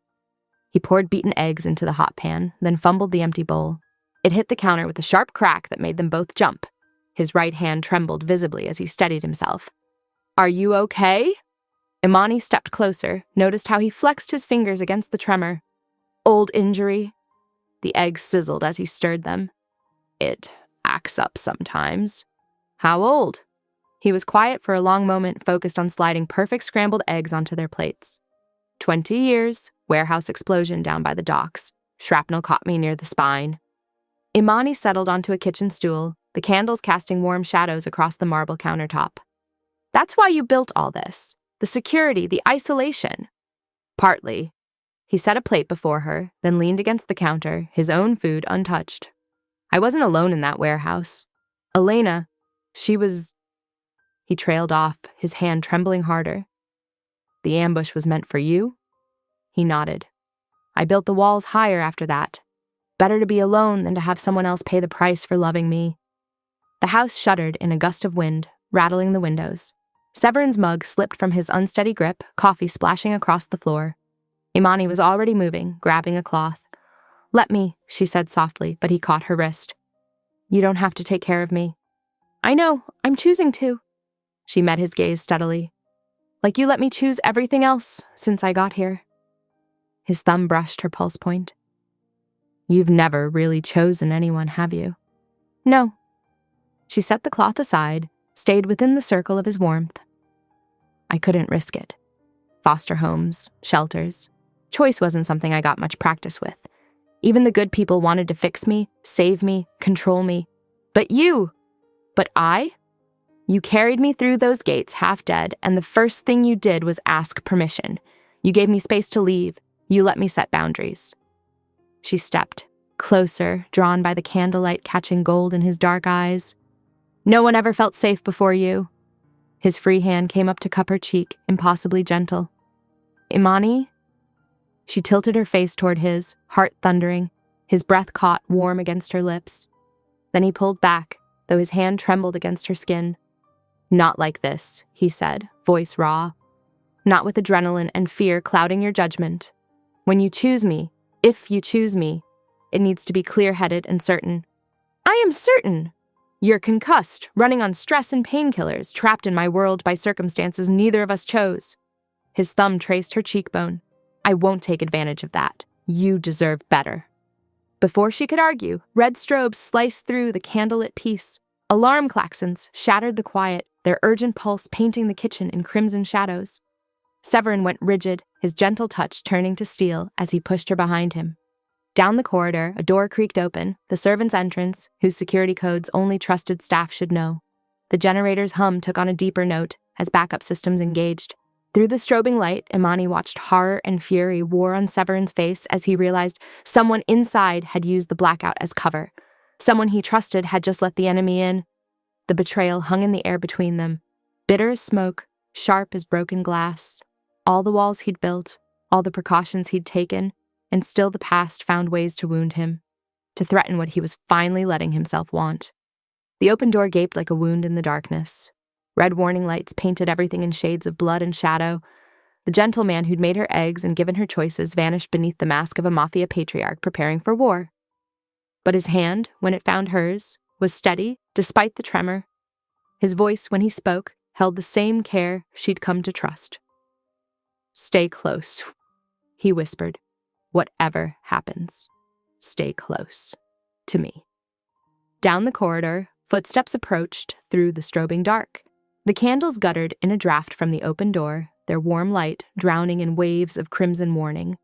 He poured beaten eggs into the hot pan, then fumbled the empty bowl. It hit the counter with a sharp crack that made them both jump. His right hand trembled visibly as he steadied himself. "Are you okay?" Imani stepped closer, noticed how he flexed his fingers against the tremor. "Old injury." The eggs sizzled as he stirred them. "It acts up sometimes." "How old?" He was quiet for a long moment, focused on sliding perfect scrambled eggs onto their plates. 20 years, warehouse explosion down by the docks. Shrapnel caught me near the spine." Imani settled onto a kitchen stool, the candles casting warm shadows across the marble countertop. "That's why you built all this. The security, the isolation." "Partly." He set a plate before her, then leaned against the counter, his own food untouched. "I wasn't alone in that warehouse. Elena, she was..." He trailed off, his hand trembling harder. "The ambush was meant for you?" He nodded. "I built the walls higher after that. Better to be alone than to have someone else pay the price for loving me." The house shuddered in a gust of wind, rattling the windows. Severin's mug slipped from his unsteady grip, coffee splashing across the floor. Imani was already moving, grabbing a cloth. "Let me," she said softly, but he caught her wrist. "You don't have to take care of me." "I know, I'm choosing to." She met his gaze steadily. "Like you let me choose everything else since I got here." His thumb brushed her pulse point. "You've never really chosen anyone, have you?" "No." She set the cloth aside, stayed within the circle of his warmth. "I couldn't risk it. Foster homes, shelters. Choice wasn't something I got much practice with. Even the good people wanted to fix me, save me, control me. But you! But I? You carried me through those gates half dead, and the first thing you did was ask permission. You gave me space to leave. You let me set boundaries." She stepped, closer, drawn by the candlelight catching gold in his dark eyes. "No one ever felt safe before you." His free hand came up to cup her cheek, impossibly gentle. "Imani?" She tilted her face toward his, heart thundering, his breath caught warm against her lips. Then he pulled back, though his hand trembled against her skin. "Not like this," he said, voice raw. "Not with adrenaline and fear clouding your judgment. When you choose me, if you choose me, it needs to be clear-headed and certain." "I am certain." "You're concussed, running on stress and painkillers, trapped in my world by circumstances neither of us chose." His thumb traced her cheekbone. "I won't take advantage of that. You deserve better." Before she could argue, red strobes sliced through the candlelit peace. Alarm klaxons shattered the quiet, their urgent pulse painting the kitchen in crimson shadows. Severin went rigid, his gentle touch turning to steel as he pushed her behind him. Down the corridor, a door creaked open, the servants' entrance, whose security codes only trusted staff should know. The generator's hum took on a deeper note as backup systems engaged. Through the strobing light, Imani watched horror and fury war on Severin's face as he realized someone inside had used the blackout as cover. Someone he trusted had just let the enemy in. The betrayal hung in the air between them, bitter as smoke, sharp as broken glass. All the walls he'd built, all the precautions he'd taken, and still the past found ways to wound him, to threaten what he was finally letting himself want. The open door gaped like a wound in the darkness. Red warning lights painted everything in shades of blood and shadow. The gentleman who'd made her eggs and given her choices vanished beneath the mask of a Mafia patriarch preparing for war. But his hand, when it found hers, was steady, despite the tremor. His voice, when he spoke, held the same care she'd come to trust. "Stay close," he whispered. "Whatever happens, stay close to me." Down the corridor, footsteps approached through the strobing dark. The candles guttered in a draft from the open door, their warm light drowning in waves of crimson warning.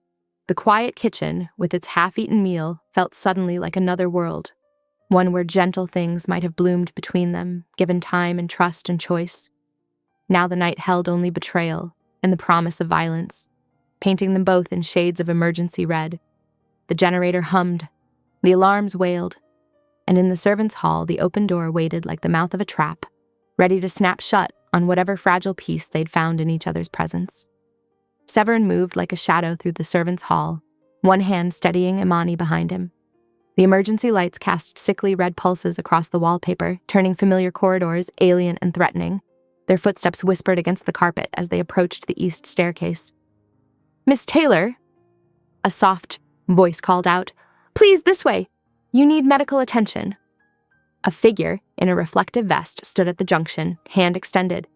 The quiet kitchen, with its half-eaten meal, felt suddenly like another world, one where gentle things might have bloomed between them, given time and trust and choice. Now the night held only betrayal and the promise of violence, painting them both in shades of emergency red. The generator hummed, the alarms wailed, and in the servants' hall the open door waited like the mouth of a trap, ready to snap shut on whatever fragile piece they'd found in each other's presence. Severin moved like a shadow through the servants' hall, one hand steadying Imani behind him. The emergency lights cast sickly red pulses across the wallpaper, turning familiar corridors alien and threatening. Their footsteps whispered against the carpet as they approached the east staircase. "Miss Taylor," a soft voice called out, "please, this way. You need medical attention." A figure in a reflective vest stood at the junction, hand extended.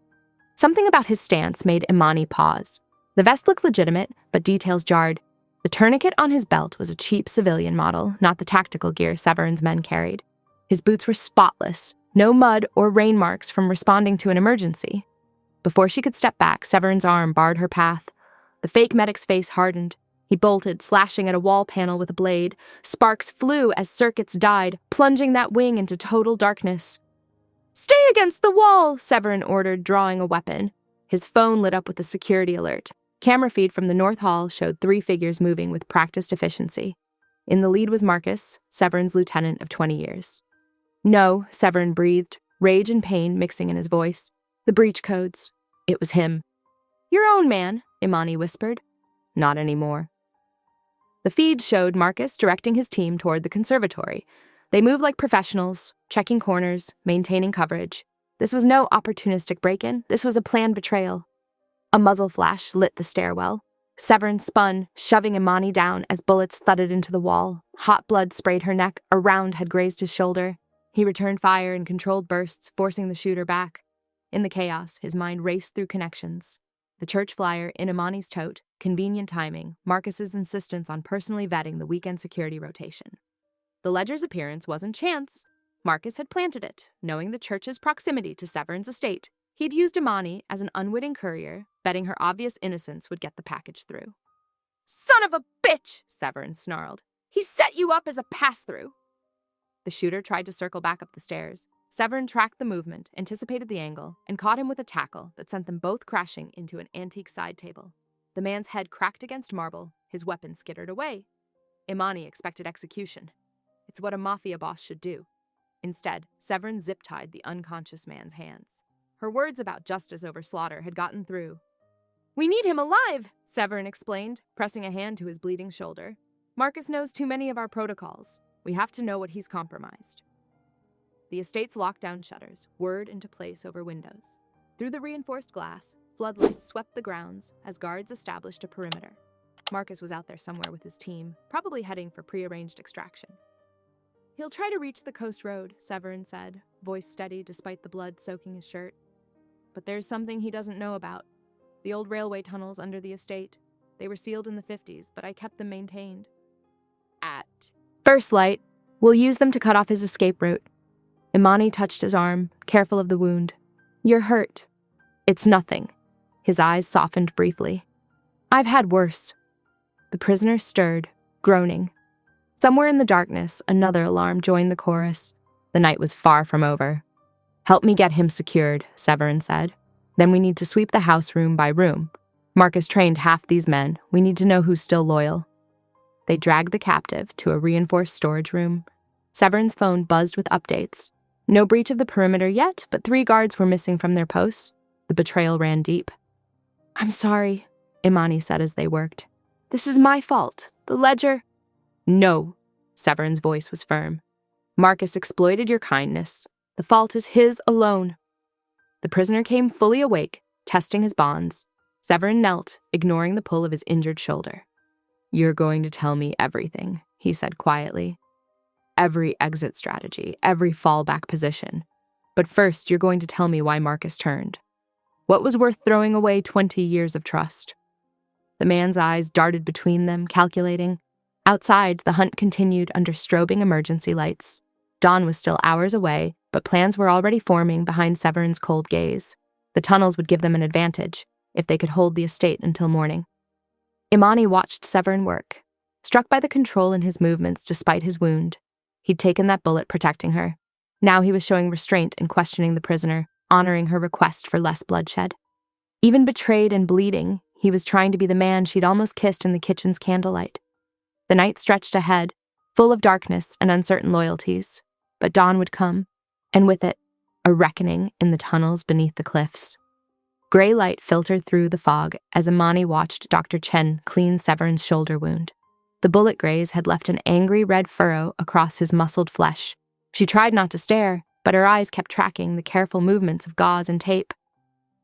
Something about his stance made Imani pause. The vest looked legitimate, but details jarred. The tourniquet on his belt was a cheap civilian model, not the tactical gear Severin's men carried. His boots were spotless, no mud or rain marks from responding to an emergency. Before she could step back, Severin's arm barred her path. The fake medic's face hardened. He bolted, slashing at a wall panel with a blade. Sparks flew as circuits died, plunging that wing into total darkness. "Stay against the wall," Severin ordered, drawing a weapon. His phone lit up with a security alert. Camera feed from the North Hall showed 3 figures moving with practiced efficiency. In the lead was Marcus, Severin's lieutenant of 20 years. "No," Severin breathed, rage and pain mixing in his voice. "The breach codes." It was him. "Your own man," Imani whispered. "Not anymore." The feed showed Marcus directing his team toward the conservatory. They moved like professionals, checking corners, maintaining coverage. This was no opportunistic break-in. This was a planned betrayal. A muzzle flash lit the stairwell. Severin spun, shoving Imani down as bullets thudded into the wall. Hot blood sprayed her neck. A round had grazed his shoulder. He returned fire in controlled bursts, forcing the shooter back. In the chaos, his mind raced through connections. The church flyer in Imani's tote, convenient timing, Marcus's insistence on personally vetting the weekend security rotation. The ledger's appearance wasn't chance. Marcus had planted it, knowing the church's proximity to Severin's estate. He'd used Imani as an unwitting courier, betting her obvious innocence would get the package through. "Son of a bitch!" Severin snarled. "He set you up as a pass-through!" The shooter tried to circle back up the stairs. Severin tracked the movement, anticipated the angle, and caught him with a tackle that sent them both crashing into an antique side table. The man's head cracked against marble, his weapon skittered away. Imani expected execution. It's what a Mafia boss should do. Instead, Severin zip-tied the unconscious man's hands. Her words about justice over slaughter had gotten through. "We need him alive," Severin explained, pressing a hand to his bleeding shoulder. "Marcus knows too many of our protocols. We have to know what he's compromised." The estate's lockdown shutters whirred into place over windows. Through the reinforced glass, floodlights swept the grounds as guards established a perimeter. Marcus was out there somewhere with his team, probably heading for prearranged extraction. "He'll try to reach the coast road," Severin said, voice steady despite the blood soaking his shirt. "But there's something he doesn't know about. The old railway tunnels under the estate. They were sealed in the 50s, but I kept them maintained. At first light, we'll use them to cut off his escape route." Imani touched his arm, careful of the wound. "You're hurt." "It's nothing." His eyes softened briefly. "I've had worse." The prisoner stirred, groaning. Somewhere in the darkness, another alarm joined the chorus. The night was far from over. "Help me get him secured," Severin said. "Then we need to sweep the house room by room. Marcus trained half these men. We need to know who's still loyal. They dragged the captive to a reinforced storage room. Severin's phone buzzed with updates. No breach of the perimeter yet, but 3 guards were missing from their posts. The betrayal ran deep. "I'm sorry," Imani said as they worked. "This is my fault. The ledger—" "No," Severin's voice was firm. "Marcus exploited your kindness. The fault is his alone." The prisoner came fully awake, testing his bonds. Severin knelt, ignoring the pull of his injured shoulder. "You're going to tell me everything," he said quietly. "Every exit strategy, every fallback position. But first, you're going to tell me why Marcus turned. What was worth throwing away 20 years of trust?" The man's eyes darted between them, calculating. Outside, the hunt continued under strobing emergency lights. Dawn was still hours away, but plans were already forming behind Severin's cold gaze. The tunnels would give them an advantage, if they could hold the estate until morning. Imani watched Severin work, struck by the control in his movements despite his wound. He'd taken that bullet protecting her. Now he was showing restraint and questioning the prisoner, honoring her request for less bloodshed. Even betrayed and bleeding, he was trying to be the man she'd almost kissed in the kitchen's candlelight. The night stretched ahead, full of darkness and uncertain loyalties, but dawn would come, and with it, a reckoning in the tunnels beneath the cliffs. Gray light filtered through the fog as Imani watched Dr. Chen clean Severin's shoulder wound. The bullet graze had left an angry red furrow across his muscled flesh. She tried not to stare, but her eyes kept tracking the careful movements of gauze and tape.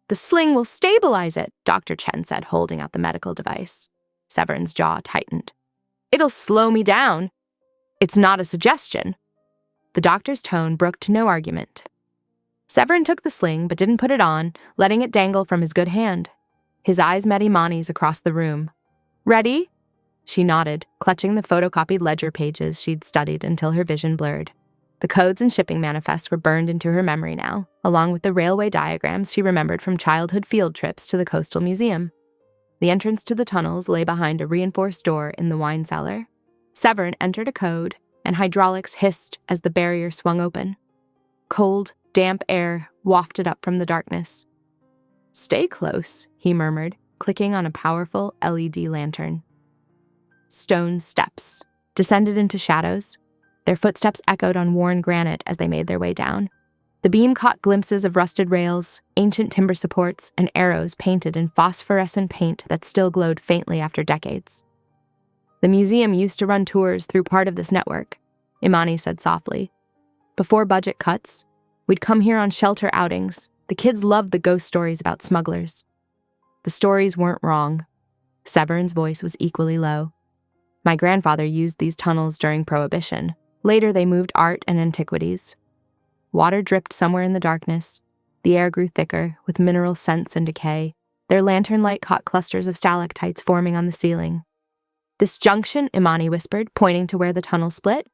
"The sling will stabilize it," Dr. Chen said, holding out the medical device. Severin's jaw tightened. "It'll slow me down." "It's not a suggestion." The doctor's tone brooked no argument. Severin took the sling but didn't put it on, letting it dangle from his good hand. His eyes met Imani's across the room. "Ready?" She nodded, clutching the photocopied ledger pages she'd studied until her vision blurred. The codes and shipping manifests were burned into her memory now, along with the railway diagrams she remembered from childhood field trips to the Coastal Museum. The entrance to the tunnels lay behind a reinforced door in the wine cellar. Severin entered a code, and hydraulics hissed as the barrier swung open. Cold, damp air wafted up from the darkness. "Stay close," he murmured, clicking on a powerful LED lantern. Stone steps descended into shadows. Their footsteps echoed on worn granite as they made their way down. The beam caught glimpses of rusted rails, ancient timber supports, and arrows painted in phosphorescent paint that still glowed faintly after decades. "The museum used to run tours through part of this network," Imani said softly. "Before budget cuts, we'd come here on shelter outings. The kids loved the ghost stories about smugglers." The stories weren't wrong. Severin's voice was equally low. "My grandfather used these tunnels during Prohibition. Later, they moved art and antiquities." Water dripped somewhere in the darkness. The air grew thicker, with mineral scents and decay. Their lantern light caught clusters of stalactites forming on the ceiling. "This junction," Imani whispered, pointing to where the tunnel split.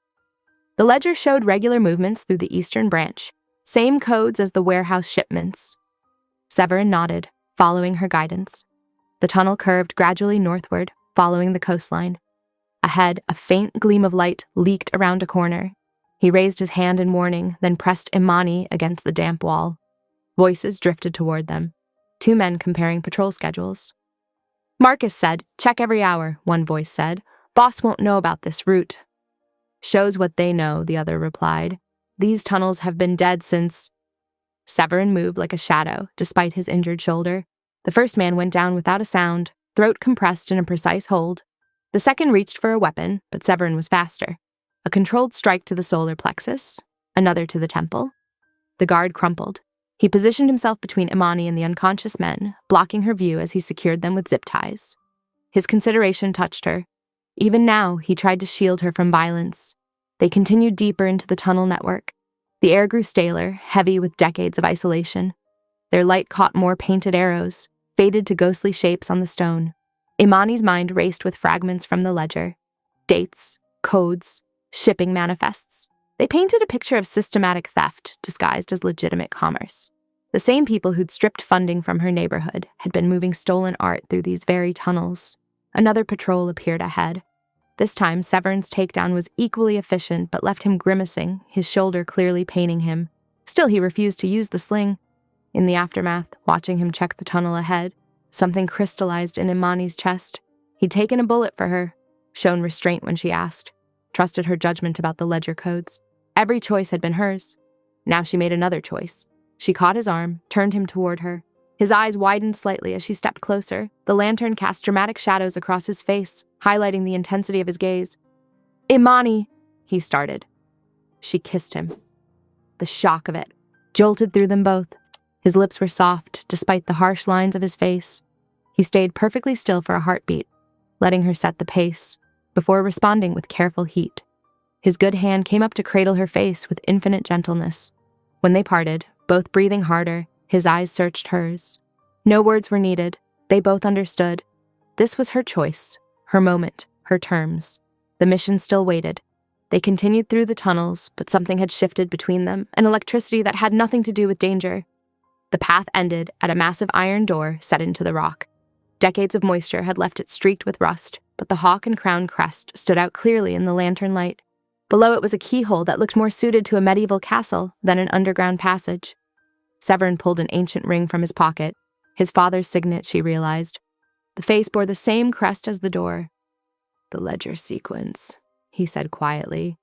The ledger showed regular movements through the eastern branch, same codes as the warehouse shipments. Severin nodded, following her guidance. The tunnel curved gradually northward, following the coastline. Ahead, a faint gleam of light leaked around a corner. He raised his hand in warning, then pressed Imani against the damp wall. Voices drifted toward them. 2 men comparing patrol schedules. "Marcus said, check every hour," one voice said. "Boss won't know about this route." "Shows what they know," the other replied. "These tunnels have been dead since—" Severin moved like a shadow, despite his injured shoulder. The first man went down without a sound, throat compressed in a precise hold. The second reached for a weapon, but Severin was faster. A controlled strike to the solar plexus, another to the temple. The guard crumpled. He positioned himself between Imani and the unconscious men, blocking her view as he secured them with zip ties. His consideration touched her. Even now, he tried to shield her from violence. They continued deeper into the tunnel network. The air grew staler, heavy with decades of isolation. Their light caught more painted arrows, faded to ghostly shapes on the stone. Imani's mind raced with fragments from the ledger. Dates, codes, shipping manifests. They painted a picture of systematic theft disguised as legitimate commerce. The same people who'd stripped funding from her neighborhood had been moving stolen art through these very tunnels. Another patrol appeared ahead. This time, Severin's takedown was equally efficient but left him grimacing, his shoulder clearly paining him. Still, he refused to use the sling. In the aftermath, watching him check the tunnel ahead, Something crystallized in Imani's chest. He'd taken a bullet for her, shown restraint when she asked, trusted her judgment about the ledger codes. Every choice had been hers. Now she made another choice. She caught his arm, turned him toward her. His eyes widened slightly as she stepped closer. The lantern cast dramatic shadows across his face, highlighting the intensity of his gaze. "Imani," he started. She kissed him. The shock of it jolted through them both. His lips were soft, despite the harsh lines of his face. He stayed perfectly still for a heartbeat, letting her set the pace, before responding with careful heat. His good hand came up to cradle her face with infinite gentleness. When they parted, both breathing harder, his eyes searched hers. No words were needed. They both understood. This was her choice, her moment, her terms. The mission still waited. They continued through the tunnels, but something had shifted between them, an electricity that had nothing to do with danger. The path ended at a massive iron door set into the rock. Decades of moisture had left it streaked with rust, but the hawk and crown crest stood out clearly in the lantern light. Below it was a keyhole that looked more suited to a medieval castle than an underground passage. Severin pulled an ancient ring from his pocket. His father's signet, she realized. The face bore the same crest as the door. "The ledger sequence," he said quietly.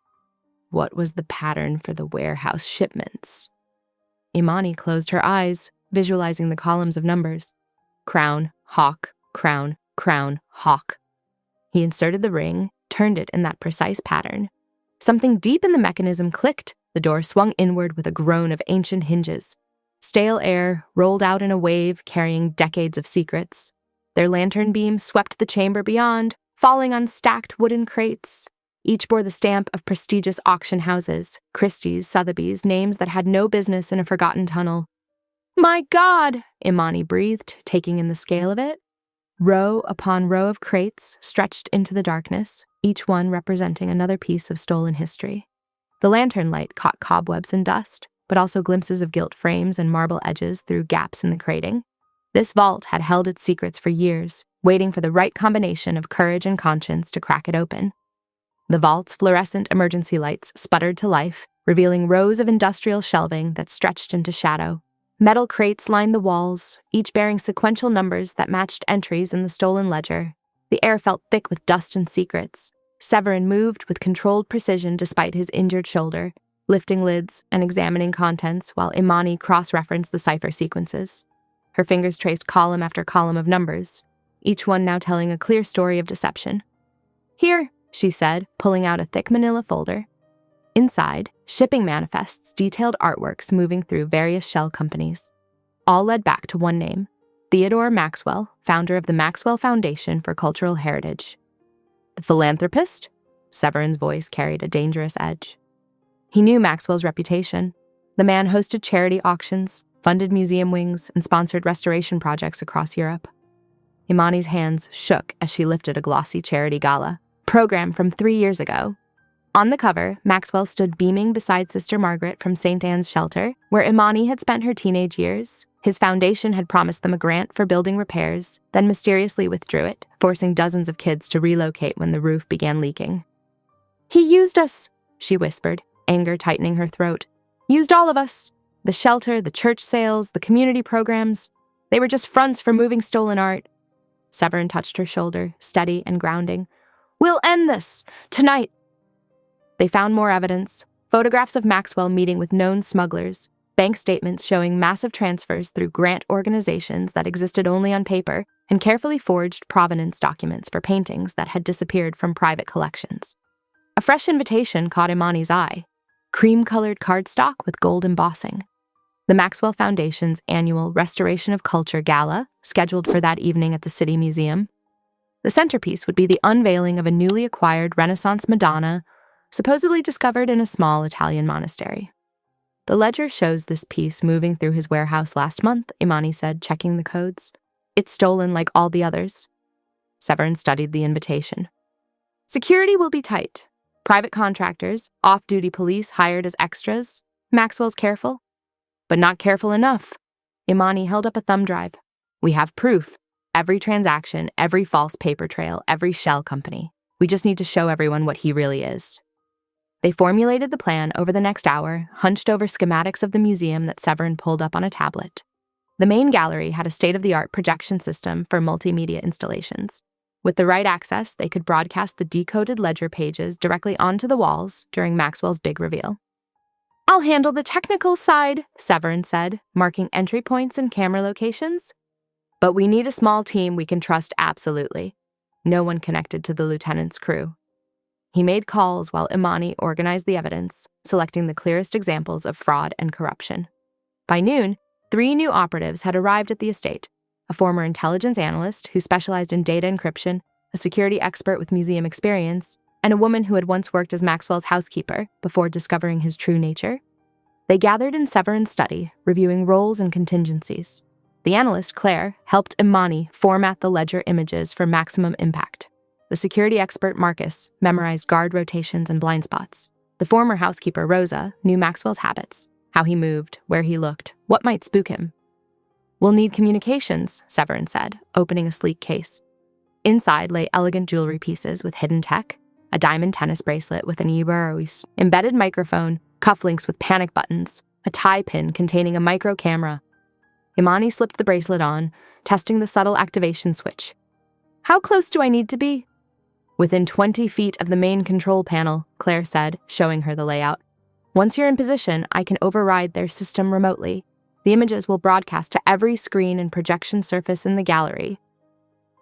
"What was the pattern for the warehouse shipments?" Imani closed her eyes, visualizing the columns of numbers. Crown, hawk, crown, crown, hawk. He inserted the ring, turned it in that precise pattern. Something deep in the mechanism clicked. The door swung inward with a groan of ancient hinges. Stale air rolled out in a wave carrying decades of secrets. Their lantern beams swept the chamber beyond, falling on stacked wooden crates. Each bore the stamp of prestigious auction houses, Christie's, Sotheby's, names that had no business in a forgotten tunnel. "My God!" Imani breathed, taking in the scale of it. Row upon row of crates stretched into the darkness, each one representing another piece of stolen history. The lantern light caught cobwebs and dust, but also glimpses of gilt frames and marble edges through gaps in the crating. This vault had held its secrets for years, waiting for the right combination of courage and conscience to crack it open. The vault's fluorescent emergency lights sputtered to life, revealing rows of industrial shelving that stretched into shadow. Metal crates lined the walls, each bearing sequential numbers that matched entries in the stolen ledger. The air felt thick with dust and secrets. Severin moved with controlled precision despite his injured shoulder, lifting lids and examining contents while Imani cross-referenced the cipher sequences. Her fingers traced column after column of numbers, each one now telling a clear story of deception. "Here," she said, pulling out a thick manila folder. Inside, shipping manifests detailed artworks moving through various shell companies. All led back to one name, Theodore Maxwell, founder of the Maxwell Foundation for Cultural Heritage. "The philanthropist?" Severin's voice carried a dangerous edge. He knew Maxwell's reputation. The man hosted charity auctions, funded museum wings, and sponsored restoration projects across Europe. Imani's hands shook as she lifted a glossy charity gala, program from 3 years ago. On the cover, Maxwell stood beaming beside Sister Margaret from St. Anne's Shelter, where Imani had spent her teenage years. His foundation had promised them a grant for building repairs, then mysteriously withdrew it, forcing dozens of kids to relocate when the roof began leaking. "He used us," she whispered, anger tightening her throat. "Used all of us. The shelter, the church sales, the community programs. They were just fronts for moving stolen art." Severin touched her shoulder, steady and grounding. "We'll end this. Tonight." They found more evidence, photographs of Maxwell meeting with known smugglers, bank statements showing massive transfers through grant organizations that existed only on paper, and carefully forged provenance documents for paintings that had disappeared from private collections. A fresh invitation caught Imani's eye, cream-colored cardstock with gold embossing. The Maxwell Foundation's annual Restoration of Culture Gala, scheduled for that evening at the City Museum. The centerpiece would be the unveiling of a newly acquired Renaissance Madonna, supposedly discovered in a small Italian monastery. "The ledger shows this piece moving through his warehouse last month," Imani said, checking the codes. "It's stolen like all the others." Severin studied the invitation. "Security will be tight. Private contractors, off-duty police hired as extras. Maxwell's careful. But not careful enough." Imani held up a thumb drive. "We have proof. Every transaction, every false paper trail, every shell company. We just need to show everyone what he really is." They formulated the plan over the next hour, hunched over schematics of the museum that Severin pulled up on a tablet. The main gallery had a state-of-the-art projection system for multimedia installations. With the right access, they could broadcast the decoded ledger pages directly onto the walls during Maxwell's big reveal. "I'll handle the technical side," Severin said, marking entry points and camera locations. "But we need a small team we can trust absolutely." No one connected to the lieutenant's crew. He made calls while Imani organized the evidence, selecting the clearest examples of fraud and corruption. By noon, 3 new operatives had arrived at the estate: a former intelligence analyst who specialized in data encryption, a security expert with museum experience, and a woman who had once worked as Maxwell's housekeeper before discovering his true nature. They gathered in Severin's study, reviewing roles and contingencies. The analyst, Claire, helped Imani format the ledger images for maximum impact. The security expert, Marcus, memorized guard rotations and blind spots. The former housekeeper, Rosa, knew Maxwell's habits, how he moved, where he looked, what might spook him. "We'll need communications," Severin said, opening a sleek case. Inside lay elegant jewelry pieces with hidden tech, a diamond tennis bracelet with an Iberois embedded microphone, cufflinks with panic buttons, a tie pin containing a micro camera. Imani slipped the bracelet on, testing the subtle activation switch. "How close do I need to be?" "Within 20 feet of the main control panel," Claire said, showing her the layout. "Once you're in position, I can override their system remotely. The images will broadcast to every screen and projection surface in the gallery."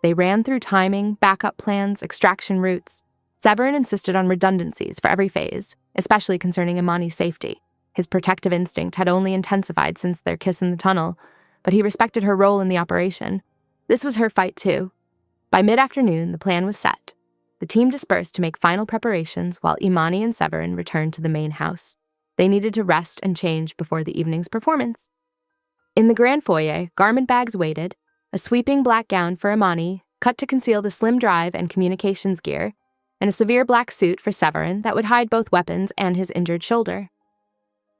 They ran through timing, backup plans, extraction routes. Severin insisted on redundancies for every phase, especially concerning Imani's safety. His protective instinct had only intensified since their kiss in the tunnel, but he respected her role in the operation. This was her fight, too. By mid-afternoon, the plan was set. The team dispersed to make final preparations while Imani and Severin returned to the main house. They needed to rest and change before the evening's performance. In the grand foyer, garment bags waited, a sweeping black gown for Imani, cut to conceal the slim drive and communications gear, and a severe black suit for Severin that would hide both weapons and his injured shoulder.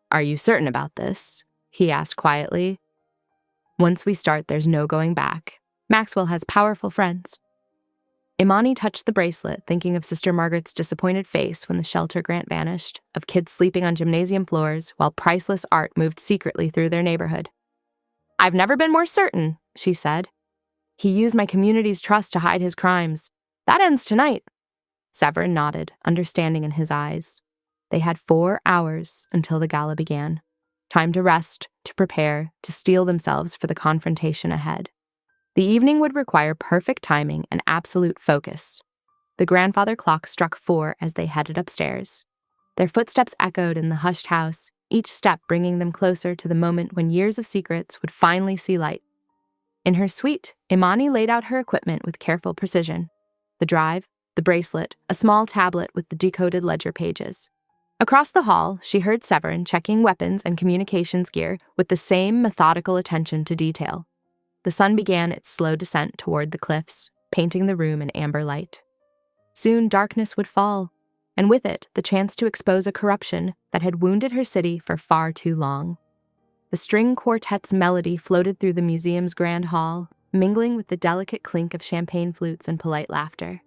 "Are you certain about this?" he asked quietly. "Once we start, there's no going back. Maxwell has powerful friends." Imani touched the bracelet, thinking of Sister Margaret's disappointed face when the shelter grant vanished, of kids sleeping on gymnasium floors while priceless art moved secretly through their neighborhood. "I've never been more certain," she said. "He used my community's trust to hide his crimes. That ends tonight." Severin nodded, understanding in his eyes. They had 4 hours until the gala began. Time to rest, to prepare, to steel themselves for the confrontation ahead. The evening would require perfect timing and absolute focus. The grandfather clock struck 4 as they headed upstairs. Their footsteps echoed in the hushed house, each step bringing them closer to the moment when years of secrets would finally see light. In her suite, Imani laid out her equipment with careful precision. The drive, the bracelet, a small tablet with the decoded ledger pages. Across the hall, she heard Severin checking weapons and communications gear with the same methodical attention to detail. The sun began its slow descent toward the cliffs, painting the room in amber light. Soon darkness would fall, and with it the chance to expose a corruption that had wounded her city for far too long. The string quartet's melody floated through the museum's grand hall, mingling with the delicate clink of champagne flutes and polite laughter.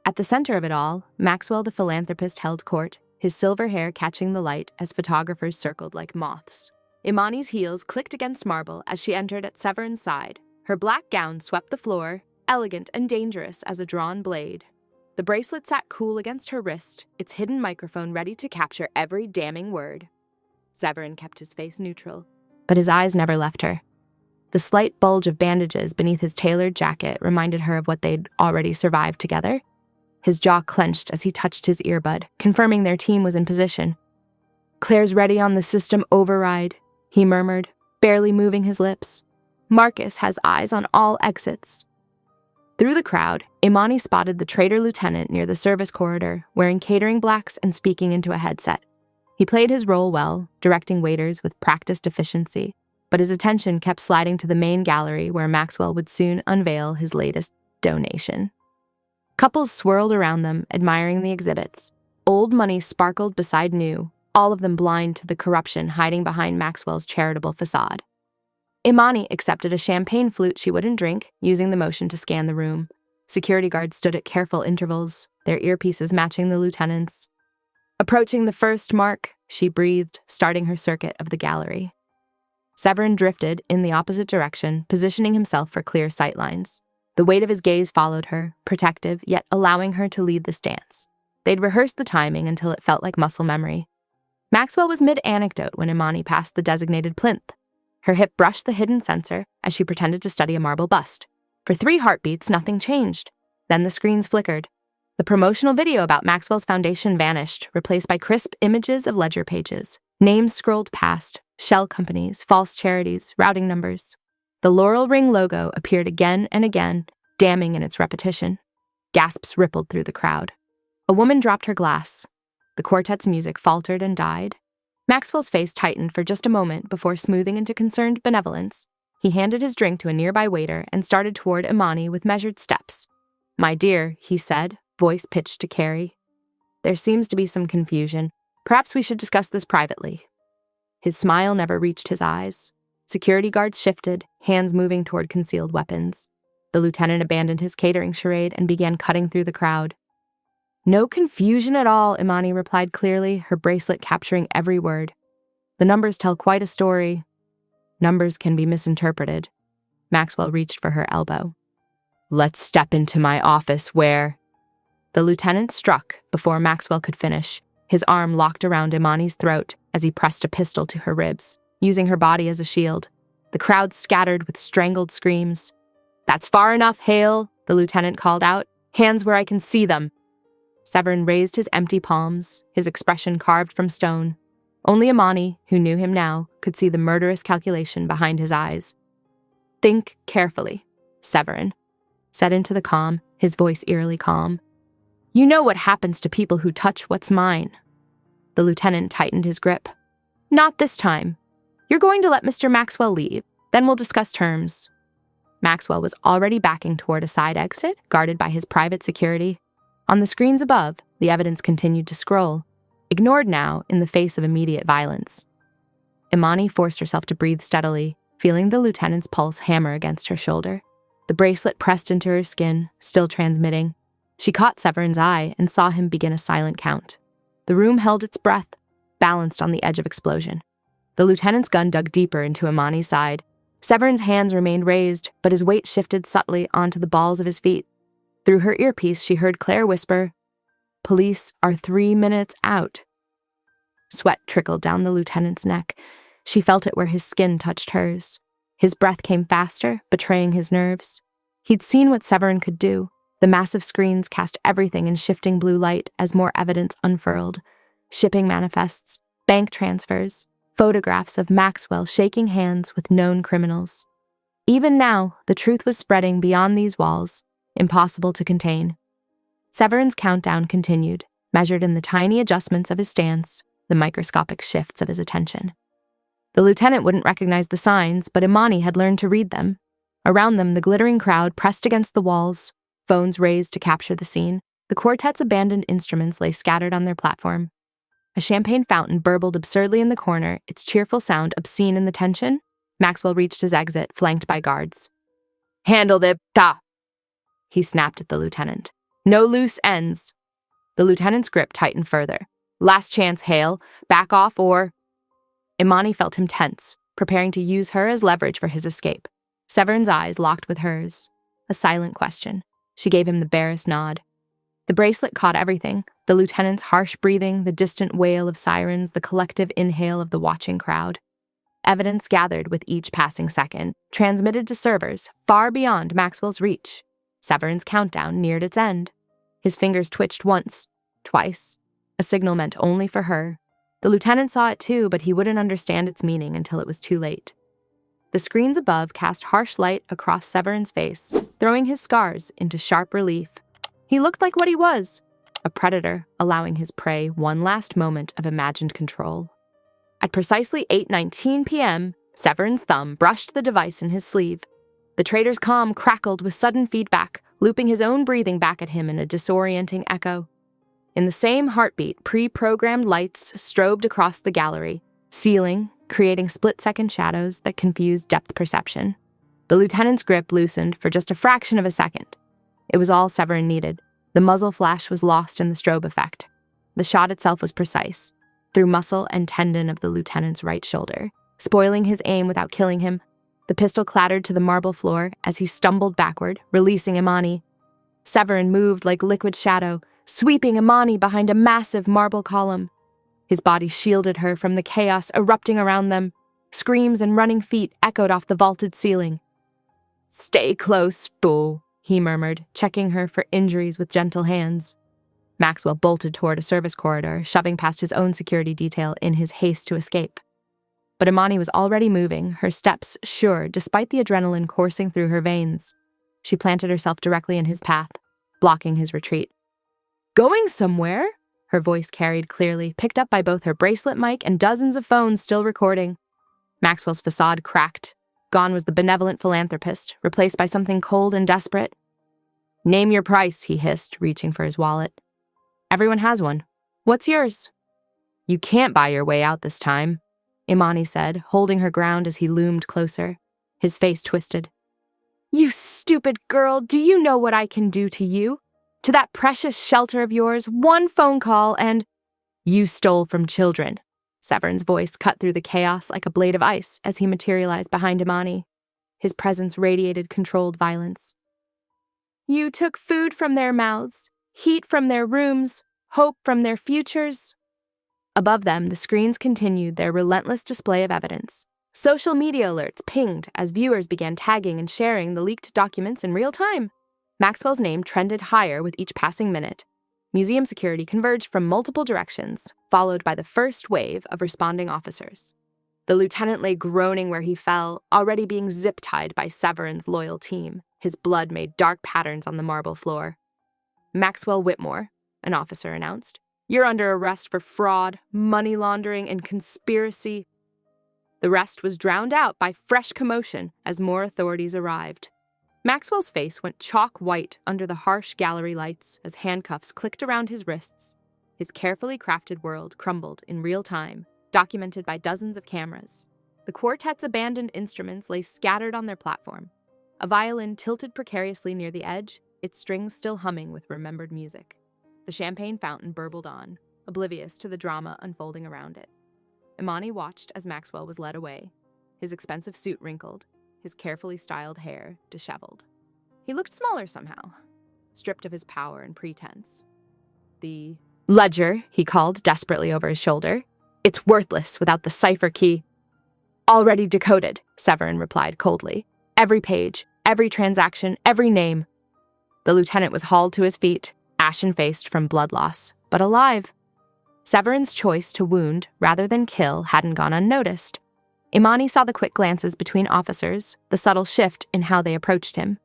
At the center of it all, Maxwell the philanthropist held court, his silver hair catching the light as photographers circled like moths. Imani's heels clicked against marble as she entered at Severin's side. Her black gown swept the floor, elegant and dangerous as a drawn blade. The bracelet sat cool against her wrist, its hidden microphone ready to capture every damning word. Severin kept his face neutral, but his eyes never left her. The slight bulge of bandages beneath his tailored jacket reminded her of what they'd already survived together. His jaw clenched as he touched his earbud, confirming their team was in position. "Claire's ready on the system override," he murmured, barely moving his lips. "Marcus has eyes on all exits." Through the crowd, Imani spotted the traitor lieutenant near the service corridor, wearing catering blacks and speaking into a headset. He played his role well, directing waiters with practiced efficiency, but his attention kept sliding to the main gallery where Maxwell would soon unveil his latest donation. Couples swirled around them, admiring the exhibits. Old money sparkled beside new, all of them blind to the corruption hiding behind Maxwell's charitable facade. Imani accepted a champagne flute she wouldn't drink, using the motion to scan the room. Security guards stood at careful intervals, their earpieces matching the lieutenant's. Approaching the first mark, she breathed, starting her circuit of the gallery. Severin drifted in the opposite direction, positioning himself for clear sightlines. The weight of his gaze followed her, protective, yet allowing her to lead this dance. They'd rehearsed the timing until it felt like muscle memory. Maxwell was mid-anecdote when Imani passed the designated plinth. Her hip brushed the hidden sensor as she pretended to study a marble bust. For 3 heartbeats, nothing changed. Then the screens flickered. The promotional video about Maxwell's foundation vanished, replaced by crisp images of ledger pages. Names scrolled past, shell companies, false charities, routing numbers. The Laurel Ring logo appeared again and again, damning in its repetition. Gasps rippled through the crowd. A woman dropped her glass. The quartet's music faltered and died. Maxwell's face tightened for just a moment before smoothing into concerned benevolence. He handed his drink to a nearby waiter and started toward Imani with measured steps. "My dear," he said, voice pitched to Carrie. "There seems to be some confusion. Perhaps we should discuss this privately." His smile never reached his eyes. Security guards shifted, hands moving toward concealed weapons. The lieutenant abandoned his catering charade and began cutting through the crowd. "No confusion at all," Imani replied clearly, her bracelet capturing every word. "The numbers tell quite a story. Numbers can be misinterpreted." Maxwell reached for her elbow. "Let's step into my office where—" The lieutenant struck before Maxwell could finish, his arm locked around Imani's throat as he pressed a pistol to her ribs, using her body as a shield. The crowd scattered with strangled screams. "That's far enough, Hale," the lieutenant called out. "Hands where I can see them." Severin raised his empty palms, his expression carved from stone. Only Imani, who knew him now, could see the murderous calculation behind his eyes. "Think carefully," Severin said into the calm, his voice eerily calm. "You know what happens to people who touch what's mine." The lieutenant tightened his grip. "Not this time. You're going to let Mr. Maxwell leave, then we'll discuss terms." Maxwell was already backing toward a side exit, guarded by his private security. On the screens above, the evidence continued to scroll, ignored now in the face of immediate violence. Imani forced herself to breathe steadily, feeling the lieutenant's pulse hammer against her shoulder. The bracelet pressed into her skin, still transmitting. She caught Severin's eye and saw him begin a silent count. The room held its breath, balanced on the edge of explosion. The lieutenant's gun dug deeper into Imani's side. Severin's hands remained raised, but his weight shifted subtly onto the balls of his feet. Through her earpiece, she heard Claire whisper, "Police are 3 minutes out." Sweat trickled down the lieutenant's neck. She felt it where his skin touched hers. His breath came faster, betraying his nerves. He'd seen what Severin could do. The massive screens cast everything in shifting blue light as more evidence unfurled. Shipping manifests, bank transfers, photographs of Maxwell shaking hands with known criminals. Even now, the truth was spreading beyond these walls, impossible to contain. Severin's countdown continued, measured in the tiny adjustments of his stance, the microscopic shifts of his attention. The lieutenant wouldn't recognize the signs, but Imani had learned to read them. Around them, the glittering crowd pressed against the walls, phones raised to capture the scene. The quartet's abandoned instruments lay scattered on their platform. A champagne fountain burbled absurdly in the corner, its cheerful sound obscene in the tension. Maxwell reached his exit, flanked by guards. "Handle the ta!" he snapped at the lieutenant. "No loose ends." The lieutenant's grip tightened further. "Last chance, Hale. Back off or—" Imani felt him tense, preparing to use her as leverage for his escape. Severin's eyes locked with hers. A silent question. She gave him the barest nod. The bracelet caught everything, the lieutenant's harsh breathing, the distant wail of sirens, the collective inhale of the watching crowd. Evidence gathered with each passing second, transmitted to servers far beyond Maxwell's reach. Severin's countdown neared its end. His fingers twitched once, twice, a signal meant only for her. The lieutenant saw it too, but he wouldn't understand its meaning until it was too late. The screens above cast harsh light across Severin's face, throwing his scars into sharp relief. He looked like what he was, a predator allowing his prey one last moment of imagined control. At precisely 8:19 p.m., Severin's thumb brushed the device in his sleeve. The traitor's comm crackled with sudden feedback, looping his own breathing back at him in a disorienting echo. In the same heartbeat, pre-programmed lights strobed across the gallery, ceiling, creating split-second shadows that confused depth perception. The lieutenant's grip loosened for just a fraction of a second. It was all Severin needed. The muzzle flash was lost in the strobe effect. The shot itself was precise, through muscle and tendon of the lieutenant's right shoulder. spoiling his aim without killing him. The pistol clattered to the marble floor as he stumbled backward, releasing Imani. Severin moved like liquid shadow, sweeping Imani behind a massive marble column. His body shielded her from the chaos erupting around them. Screams and running feet echoed off the vaulted ceiling. "Stay close, fool," he murmured, checking her for injuries with gentle hands. Maxwell bolted toward a service corridor, shoving past his own security detail in his haste to escape. But Imani was already moving, her steps sure despite the adrenaline coursing through her veins. She planted herself directly in his path, blocking his retreat. "Going somewhere?" Her voice carried clearly, picked up by both her bracelet mic and dozens of phones still recording. Maxwell's facade cracked. Gone was the benevolent philanthropist, replaced by something cold and desperate. "Name your price," he hissed, reaching for his wallet. "Everyone has one. What's yours?" "You can't buy your way out this time," Imani said, holding her ground as he loomed closer. His face twisted. "You stupid girl, do you know what I can do to you? To that precious shelter of yours, one phone call and—" "You stole from children." Severin's voice cut through the chaos like a blade of ice as he materialized behind Imani. His presence radiated controlled violence. "You took food from their mouths, heat from their rooms, hope from their futures." Above them, the screens continued their relentless display of evidence. Social media alerts pinged as viewers began tagging and sharing the leaked documents in real time. Maxwell's name trended higher with each passing minute. Museum security converged from multiple directions, followed by the first wave of responding officers. The lieutenant lay groaning where he fell, already being zip-tied by Severin's loyal team. His blood made dark patterns on the marble floor. "Maxwell Whitmore," an officer announced. "You're under arrest for fraud, money laundering, and conspiracy." The rest was drowned out by fresh commotion as more authorities arrived. Maxwell's face went chalk white under the harsh gallery lights as handcuffs clicked around his wrists. His carefully crafted world crumbled in real time, documented by dozens of cameras. The quartet's abandoned instruments lay scattered on their platform. A violin tilted precariously near the edge, its strings still humming with remembered music. The champagne fountain burbled on, oblivious to the drama unfolding around it. Imani watched as Maxwell was led away, his expensive suit wrinkled, his carefully styled hair disheveled. He looked smaller somehow, stripped of his power and pretense. "The ledger," he called desperately over his shoulder. "It's worthless without the cipher key." "Already decoded," Severin replied coldly. "Every page, every transaction, every name." The lieutenant was hauled to his feet, ashen-faced from blood loss, but alive. Severin's choice to wound rather than kill hadn't gone unnoticed. Imani saw the quick glances between officers, the subtle shift in how they approached him.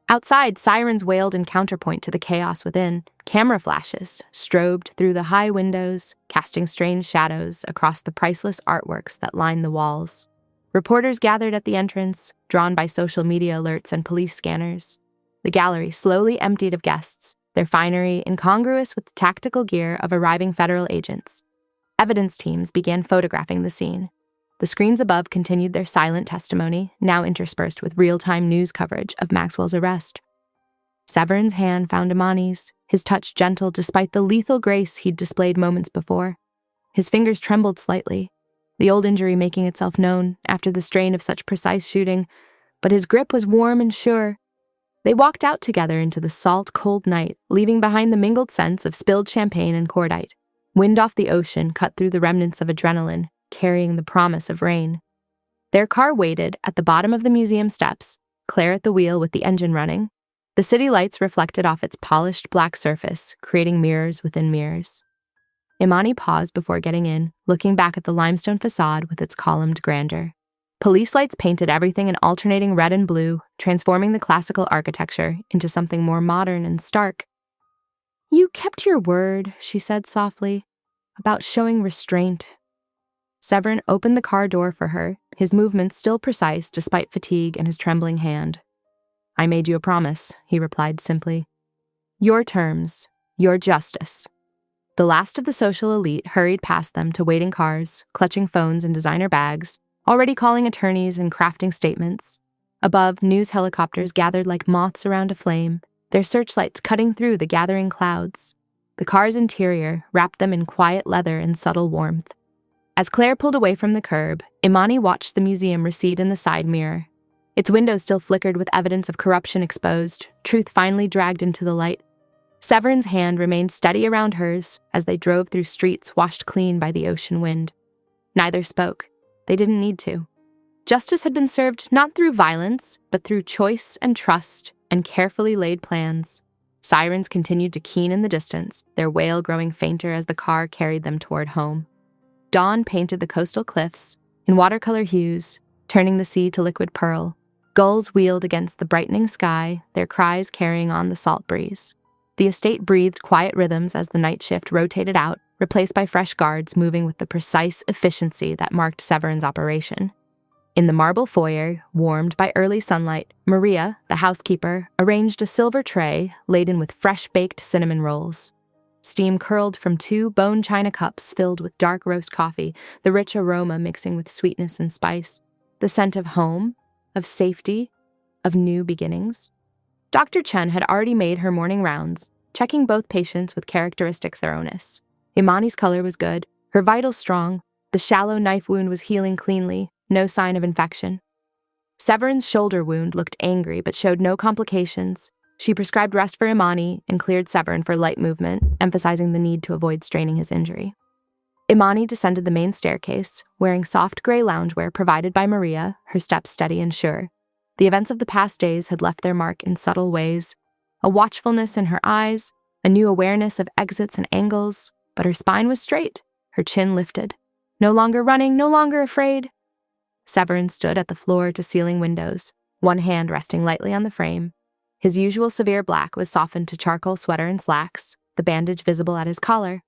Outside, sirens wailed in counterpoint to the chaos within. Camera flashes strobed through the high windows, casting strange shadows across the priceless artworks that lined the walls. Reporters gathered at the entrance, drawn by social media alerts and police scanners. The gallery slowly emptied of guests, their finery incongruous with the tactical gear of arriving federal agents. Evidence teams began photographing the scene. The screens above continued their silent testimony, now interspersed with real-time news coverage of Maxwell's arrest. Severin's hand found Imani's, his touch gentle despite the lethal grace he'd displayed moments before. His fingers trembled slightly, the old injury making itself known after the strain of such precise shooting, but his grip was warm and sure. They walked out together into the salt, cold night, leaving behind the mingled scents of spilled champagne and cordite. Wind off the ocean cut through the remnants of adrenaline, carrying the promise of rain. Their car waited at the bottom of the museum steps, Claire at the wheel with the engine running. The city lights reflected off its polished black surface, creating mirrors within mirrors. Imani paused before getting in, looking back at the limestone facade with its columned grandeur. Police lights painted everything in alternating red and blue, transforming the classical architecture into something more modern and stark. "You kept your word," she said softly, "about showing restraint." Severin opened the car door for her, his movements still precise despite fatigue and his trembling hand. "I made you a promise," he replied simply. "Your terms, your justice." The last of the social elite hurried past them to waiting cars, clutching phones and designer bags, already calling attorneys and crafting statements. Above, news helicopters gathered like moths around a flame, their searchlights cutting through the gathering clouds. The car's interior wrapped them in quiet leather and subtle warmth. As Claire pulled away from the curb, Imani watched the museum recede in the side mirror. Its windows still flickered with evidence of corruption exposed, truth finally dragged into the light. Severin's hand remained steady around hers as they drove through streets washed clean by the ocean wind. Neither spoke. They didn't need to. Justice had been served not through violence, but through choice and trust and carefully laid plans. Sirens continued to keen in the distance, their wail growing fainter as the car carried them toward home. Dawn painted the coastal cliffs in watercolor hues, turning the sea to liquid pearl. Gulls wheeled against the brightening sky, their cries carrying on the salt breeze. The estate breathed quiet rhythms as the night shift rotated out, replaced by fresh guards moving with the precise efficiency that marked Severin's operation. In the marble foyer, warmed by early sunlight, Maria, the housekeeper, arranged a silver tray laden with fresh-baked cinnamon rolls. Steam curled from 2 bone china cups filled with dark roast coffee, the rich aroma mixing with sweetness and spice. The scent of home, of safety, of new beginnings. Dr. Chen had already made her morning rounds, checking both patients with characteristic thoroughness. Imani's color was good, her vitals strong, the shallow knife wound was healing cleanly, no sign of infection. Severin's shoulder wound looked angry but showed no complications. She prescribed rest for Imani and cleared Severin for light movement, emphasizing the need to avoid straining his injury. Imani descended the main staircase, wearing soft gray loungewear provided by Maria, her steps steady and sure. The events of the past days had left their mark in subtle ways. A watchfulness in her eyes, a new awareness of exits and angles, but her spine was straight, her chin lifted. No longer running, no longer afraid. Severin stood at the floor-to-ceiling windows, one hand resting lightly on the frame. His usual severe black was softened to charcoal sweater and slacks, the bandage visible at his collar.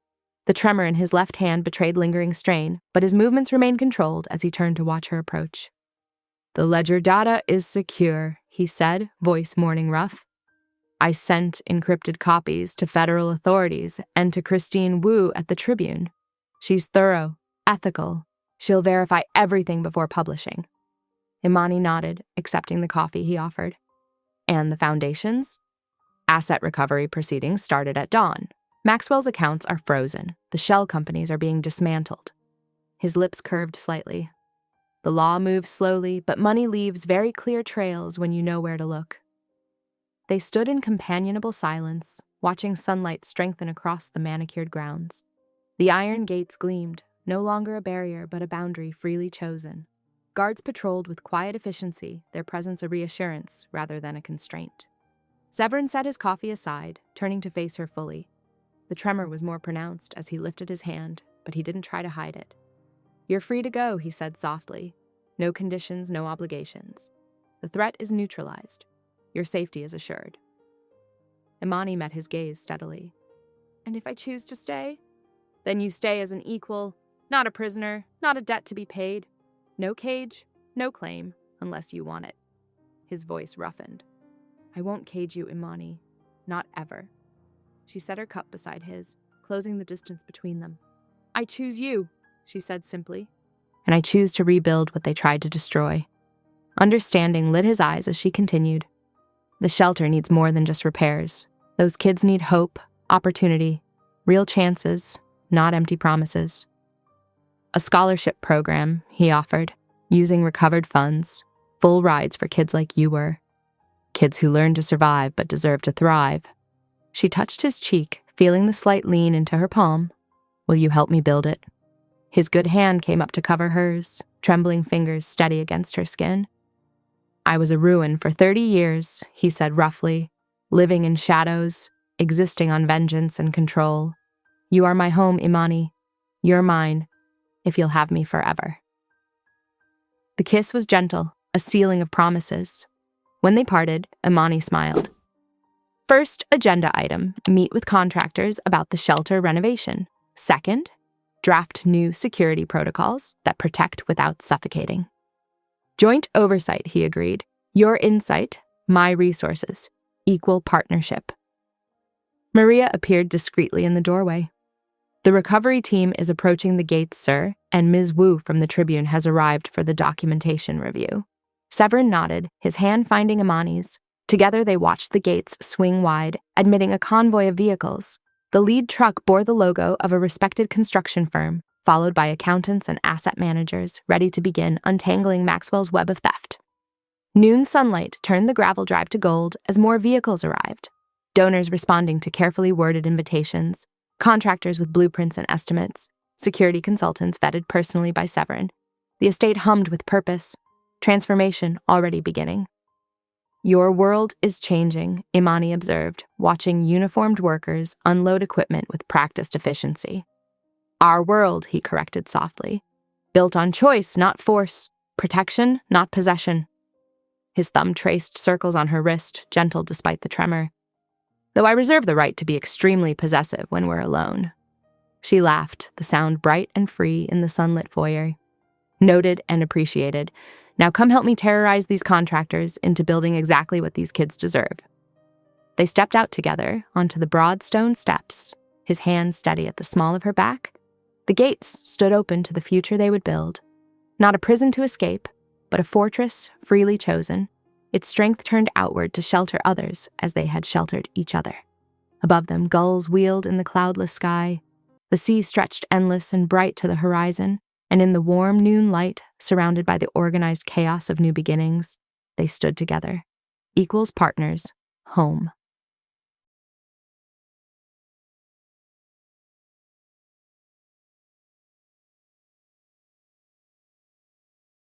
The tremor in his left hand betrayed lingering strain, but his movements remained controlled as he turned to watch her approach. "The ledger data is secure," he said, voice morning rough. "I sent encrypted copies to federal authorities and to Christine Wu at the Tribune. She's thorough, ethical. She'll verify everything before publishing." Imani nodded, accepting the coffee he offered. "And the foundations?" "Asset recovery proceedings started at dawn. Maxwell's accounts are frozen. The shell companies are being dismantled." His lips curved slightly. "The law moves slowly, but money leaves very clear trails when you know where to look." They stood in companionable silence, watching sunlight strengthen across the manicured grounds. The iron gates gleamed, no longer a barrier but a boundary freely chosen. Guards patrolled with quiet efficiency, their presence a reassurance rather than a constraint. Severin set his coffee aside, turning to face her fully. The tremor was more pronounced as he lifted his hand, but he didn't try to hide it. "You're free to go," he said softly. "No conditions, no obligations. The threat is neutralized. Your safety is assured." Imani met his gaze steadily. "And if I choose to stay?" "Then you stay as an equal, not a prisoner, not a debt to be paid. No cage, no claim, unless you want it." His voice roughened. "I won't cage you, Imani. Not ever." She set her cup beside his, closing the distance between them. "I choose you," she said simply. "And I choose to rebuild what they tried to destroy." Understanding lit his eyes as she continued. "The shelter needs more than just repairs. Those kids need hope, opportunity, real chances, not empty promises." "A scholarship program," he offered, using recovered funds, full rides for kids like you were. Kids who learn to survive but deserve to thrive. She touched his cheek, feeling the slight lean into her palm. "Will you help me build it?" His good hand came up to cover hers, trembling fingers steady against her skin. "I was a ruin for 30 years, he said roughly, living in shadows, existing on vengeance and control. You are my home, Imani. You're mine, if you'll have me forever." The kiss was gentle, a sealing of promises. When they parted, Imani smiled. "First agenda item, meet with contractors about the shelter renovation. Second, draft new security protocols that protect without suffocating." "Joint oversight," he agreed. "Your insight, my resources. Equal partnership." Maria appeared discreetly in the doorway. "The recovery team is approaching the gates, sir, and Ms. Wu from the Tribune has arrived for the documentation review." Severin nodded, his hand finding Imani's. Together they watched the gates swing wide, admitting a convoy of vehicles. The lead truck bore the logo of a respected construction firm, followed by accountants and asset managers ready to begin untangling Maxwell's web of theft. Noon sunlight turned the gravel drive to gold as more vehicles arrived, donors responding to carefully worded invitations, contractors with blueprints and estimates, security consultants vetted personally by Severin. The estate hummed with purpose, transformation already beginning. "Your world is changing," Imani observed, watching uniformed workers unload equipment with practiced efficiency. "Our world," he corrected softly, "built on choice, not force, protection, not possession." His thumb traced circles on her wrist, gentle despite the tremor. "Though I reserve the right to be extremely possessive when we're alone." She laughed, the sound bright and free in the sunlit foyer. "Noted and appreciated. Now come help me terrorize these contractors into building exactly what these kids deserve." They stepped out together onto the broad stone steps, his hand steady at the small of her back. The gates stood open to the future they would build. Not a prison to escape, but a fortress freely chosen, its strength turned outward to shelter others as they had sheltered each other. Above them, gulls wheeled in the cloudless sky. The sea stretched endless and bright to the horizon, and in the warm noon light, surrounded by the organized chaos of new beginnings, they stood together, equals partners, home.